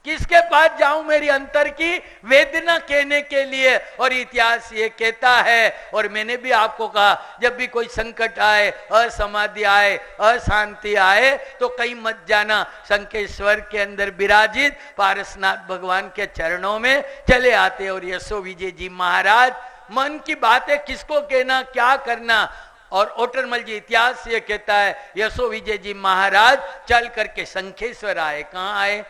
किसके पास जाऊं मेरी अंतर की वेदना कहने के लिए। और इतिहास ये कहता है और मैंने भी आपको कहा जब भी कोई संकट आए, असमाधि आए, अशांति आए तो कहीं मत जाना, शंखेश्वर के अंदर विराजित पारसनाथ भगवान के चरणों में चले आते। और यशो विजय जी महाराज मन की बातें किसको कहना, क्या करना। और ओटरमल जी इतिहास ये कहता है यशो विजय जी महाराज चल करके शंखेश्वर आए। कहाँ आए?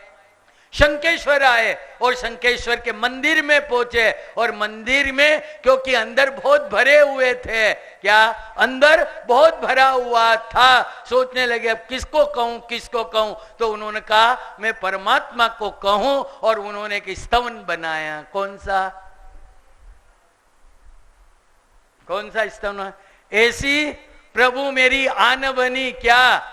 शंकेश्वर आए और शंकेश्वर के मंदिर में पहुंचे, और मंदिर में क्योंकि अंदर बहुत भरे हुए थे, क्या अंदर बहुत भरा हुआ था, सोचने लगे अब किसको कहूं किसको कहूं, तो उन्होंने कहा मैं परमात्मा को कहूं, और उन्होंने एक स्तवन बनाया। कौन सा स्तवन? ऐसी प्रभु मेरी आन बनी, क्या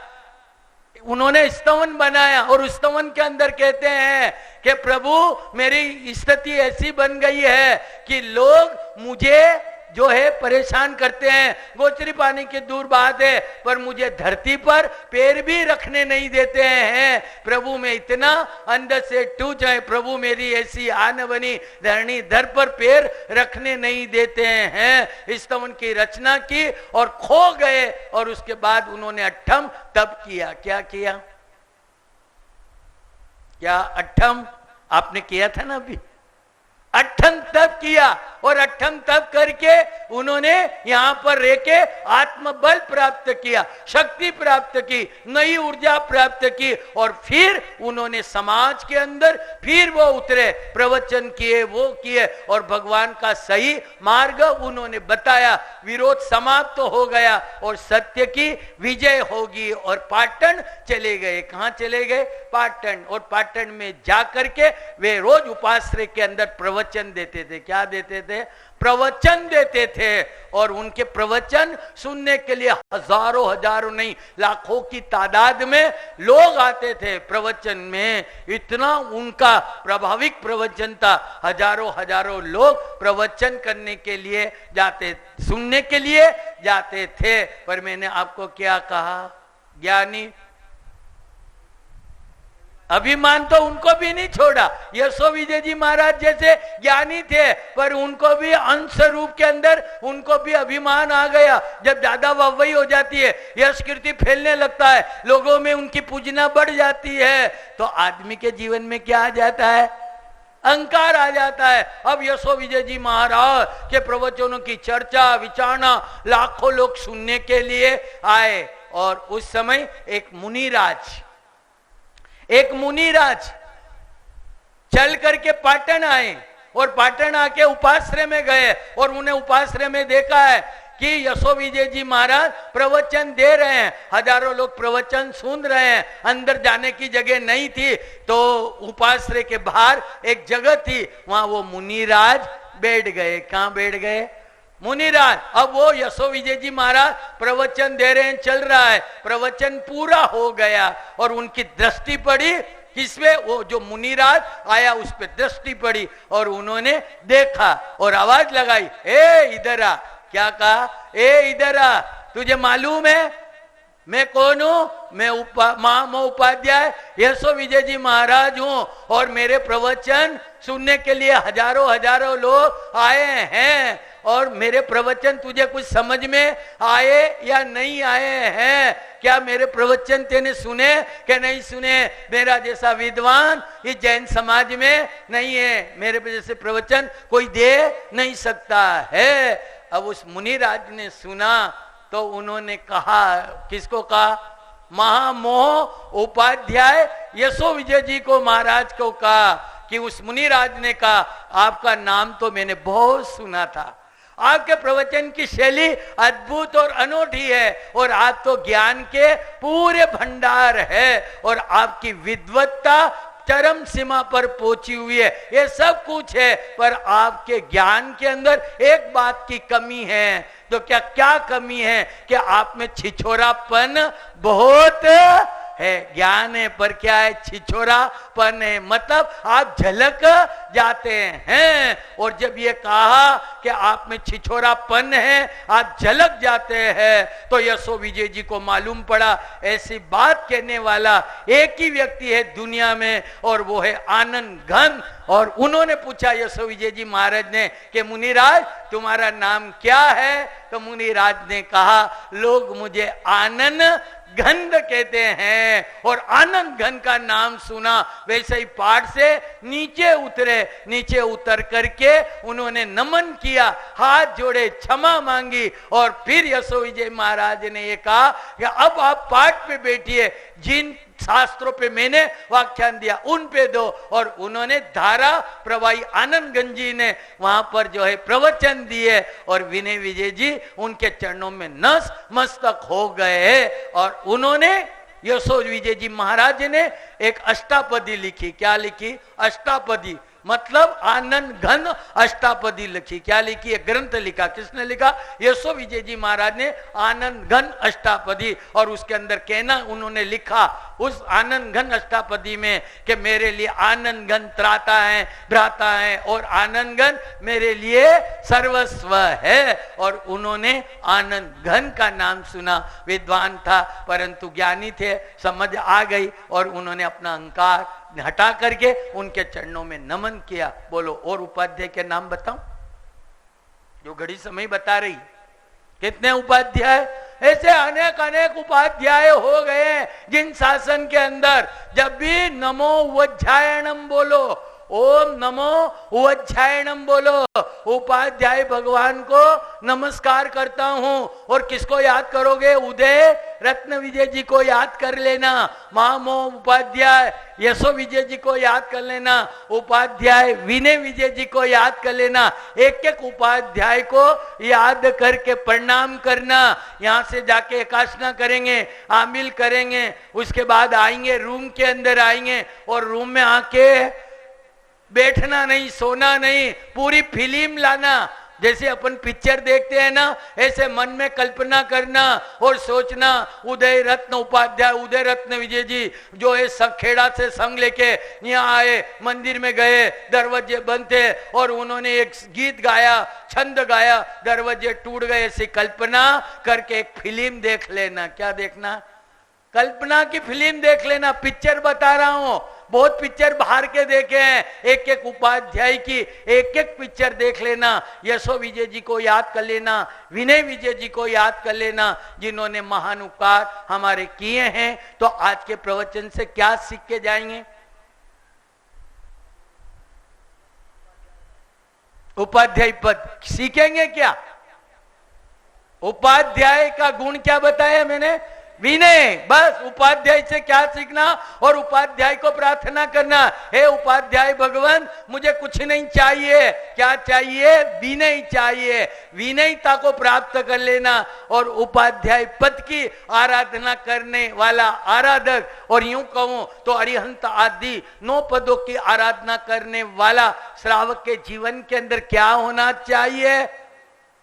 उन्होंने स्तवन बनाया, और उस स्तवन के अंदर कहते हैं कि प्रभु मेरी स्थिति ऐसी बन गई है कि लोग मुझे जो है परेशान करते हैं, गोचरी पानी की दूर बात है, पर मुझे धरती पर पैर भी रखने नहीं देते हैं। प्रभु मैं इतना अंदर से टूट जाए, प्रभु मेरी ऐसी आन बनी, धरणी धर पर पैर रखने नहीं देते हैं। इस स्तवन की रचना की और खो गए, और उसके बाद उन्होंने अट्ठम तप किया। क्या किया? क्या अट्ठम आपने किया था ना अभी? अट्ठम तप किया, और अट्ठम तप करके उन्होंने यहां पर रह के आत्मबल प्राप्त किया, शक्ति प्राप्त की, नई ऊर्जा प्राप्त की, और फिर उन्होंने समाज के अंदर फिर वो उतरे, प्रवचन किए, वो किए, और भगवान का सही मार्ग उन्होंने बताया। विरोध समाप्त तो हो गया और सत्य की विजय होगी, और पाटन चले गए। कहां चले गए? पाटन। और पाटन में जाकर के वे रोज उपाश्रय के अंदर प्रवचन देते थे। क्या देते थे? प्रवचन देते थे, और उनके प्रवचन सुनने के लिए हजारों हजारों नहीं लाखों की तादाद में लोग आते थे प्रवचन में। इतना उनका प्रभाविक प्रवचन था, हजारों हजारों लोग प्रवचन करने के लिए जाते, सुनने के लिए जाते थे। पर मैंने आपको क्या कहा? ज्ञानी अभिमान तो उनको भी नहीं छोड़ा। यशो विजय जी महाराज जैसे ज्ञानी थे, पर उनको भी अंश रूप के अंदर उनको भी अभिमान आ गया। जब ज्यादा वाहवाही हो जाती है, यश कीर्ति फैलने लगता है, लोगों में उनकी पूजना बढ़ जाती है, तो आदमी के जीवन में क्या आ जाता है? अहंकार आ जाता है। अब यशो विजय जी महाराज के प्रवचनों की चर्चा विचारणा लाखों लोग सुनने के लिए आए, और उस समय एक मुनिराज चल करके पाटन आए, और पाटन आके उपाश्रय में गए, और उन्हें उपाश्रय में देखा है कि यशो विजय जी महाराज प्रवचन दे रहे हैं, हजारों लोग प्रवचन सुन रहे हैं, अंदर जाने की जगह नहीं थी, तो उपाश्रय के बाहर एक जगह थी, वहां वो मुनिराज बैठ गए। कहां बैठ गए? मुनिराज। अब वो यशो विजय जी महाराज प्रवचन दे रहे हैं, चल रहा है, प्रवचन पूरा हो गया, और उनकी दृष्टि पड़ी किसपे? वो जो मुनिराज आया उस पे दृष्टि पड़ी, और उन्होंने देखा और आवाज लगाई, ए इधर आ। क्या कहा? ए इधर आ, तुझे मालूम है मैं कौन हूं? मैं उपाध्याय यशो विजय जी महाराज हूं, और मेरे प्रवचन सुनने के लिए हजारों हजारों लोग आए हैं, और मेरे प्रवचन तुझे कुछ समझ में आए या नहीं आए हैं? क्या मेरे प्रवचन तेने सुने कि नहीं सुने? मेरा जैसा विद्वान इस जैन समाज में नहीं है, मेरे जैसे प्रवचन कोई दे नहीं सकता है। अब उस मुनिराज ने सुना तो उन्होंने कहा, किसको कहा? महामोह उपाध्याय यशो विजय जी को, महाराज को कहा कि उस मुनिराज ने कहा, आपका नाम तो मैंने बहुत सुना था, आपके प्रवचन की शैली अद्भुत और अनोखी है, और आप तो ज्ञान के पूरे भंडार है, और आपकी विद्वत्ता चरम सीमा पर पहुंची हुई है, ये सब कुछ है, पर आपके ज्ञान के अंदर एक बात की कमी है। तो क्या कमी है? कि आप में छिछोरापन बहुत है। ज्ञान है पर क्या है? छिछोरापन है, मतलब आप झलक जाते हैं। और जब ये कहा कि आप में छिछोरापन है, आप झलक जाते हैं, तो यशो विजय जी को मालूम पड़ा ऐसी बात कहने वाला एक ही व्यक्ति है दुनिया में, और वो है आनंद घन। और उन्होंने पूछा यशो विजय जी महाराज ने कि मुनिराज तुम्हारा नाम क्या है? तो मुनिराज ने कहा, लोग मुझे आनंद घन कहते हैं। और आनंद घन का नाम सुना, वैसे ही पहाड़ से नीचे उतरे, नीचे उतर करके उन्होंने नमन किया, हाथ जोड़े, क्षमा मांगी, और फिर यशो विजय महाराज ने ये कहा कि अब आप पाठ पे बैठिए, जिन शास्त्रों पे मैंने व्याख्यान दिया उन पे दो। और उन्होंने धारा प्रवाही आनंद गंज जी ने वहां पर जो है प्रवचन दिए और विनय विजय जी उनके चरणों में नस मस्तक हो गए। और उन्होंने यशो विजय जी महाराज ने एक अष्टापदी लिखी। क्या लिखी? अष्टापदी, मतलब आनंद घन अष्टापदी लिखी। क्या लिखी? एक ग्रंथ लिखा। किसने लिखा? यशो विजय जी महाराज ने आनंद घन अष्टापदी। और उसके अंदर कहना उन्होंने लिखा उस आनंद घन अष्टापदी में कि मेरे लिए आनंद घन त्राता है, भ्राता है और आनंद घन मेरे लिए सर्वस्व है। और उन्होंने आनंद घन का नाम सुना। विद्वान था परंतु ज्ञानी थे, समझ आ गई और उन्होंने अपना अहंकार हटा करके उनके चरणों में नमन किया। बोलो और उपाध्याय के नाम बताऊं जो घड़ी समय बता रही? कितने उपाध्याय? ऐसे अनेक अनेक उपाध्याय हो गए जिन शासन के अंदर जब भी नमो वज्जायणम बोलो, ओम नमो वज्जायणम बोलो, उपाध्याय भगवान को नमस्कार करता हूं। और किसको याद करोगे? उदय रत्न विजय जी को याद कर लेना, महामो उपाध्याय यशो विजय जी को याद कर लेना, उपाध्याय विनय विजय जी को याद कर लेना। एक एक उपाध्याय को याद करके प्रणाम करना। यहां से जाके एकाशना करेंगे, आमिल करेंगे, उसके बाद आएंगे रूम के अंदर आएंगे और रूम में आके बैठना नहीं, सोना नहीं, पूरी फिल्म लाना। जैसे अपन पिक्चर देखते हैं ना, ऐसे मन में कल्पना करना और सोचना उदय रत्न उपाध्याय, उदय रत्न विजय जी जो है खेड़ा से संग लेके यहाँ आए, मंदिर में गए, दरवाजे बंद थे और उन्होंने एक गीत गाया, छंद गाया, दरवाजे टूट गए। ऐसी कल्पना करके एक फिल्म देख लेना। क्या देखना? कल्पना की फिल्म देख लेना। पिक्चर बता रहा हूं, बहुत पिक्चर बाहर के देखे हैं। एक एक उपाध्याय की एक एक पिक्चर देख लेना। यशो विजय जी को याद कर लेना, विनय विजय जी को याद कर लेना, जिन्होंने महान उपकार हमारे किए हैं। तो आज के प्रवचन से क्या सीख के जाएंगे? उपाध्याय पद सीखेंगे क्या? उपाध्याय का गुण क्या बताया मैंने? विनय। बस उपाध्याय से क्या सीखना? और उपाध्याय को प्रार्थना करना, हे उपाध्याय भगवान मुझे कुछ नहीं चाहिए। क्या चाहिए? विनय चाहिए। विनयता को प्राप्त कर लेना और उपाध्याय पद की आराधना करने वाला आराधक, और यूं कहूं तो अरिहंत आदि 9 पदों की आराधना करने वाला श्रावक के जीवन के अंदर क्या होना चाहिए?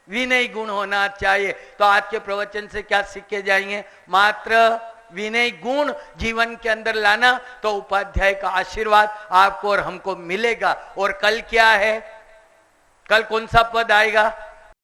विनय गुण होना चाहिए। तो आज के प्रवचन से क्या सीख के जाएंगे? मात्र विनय गुण जीवन के अंदर लाना, तो उपाध्याय का आशीर्वाद आपको और हमको मिलेगा। और कल क्या है? कल कौन सा पद आएगा?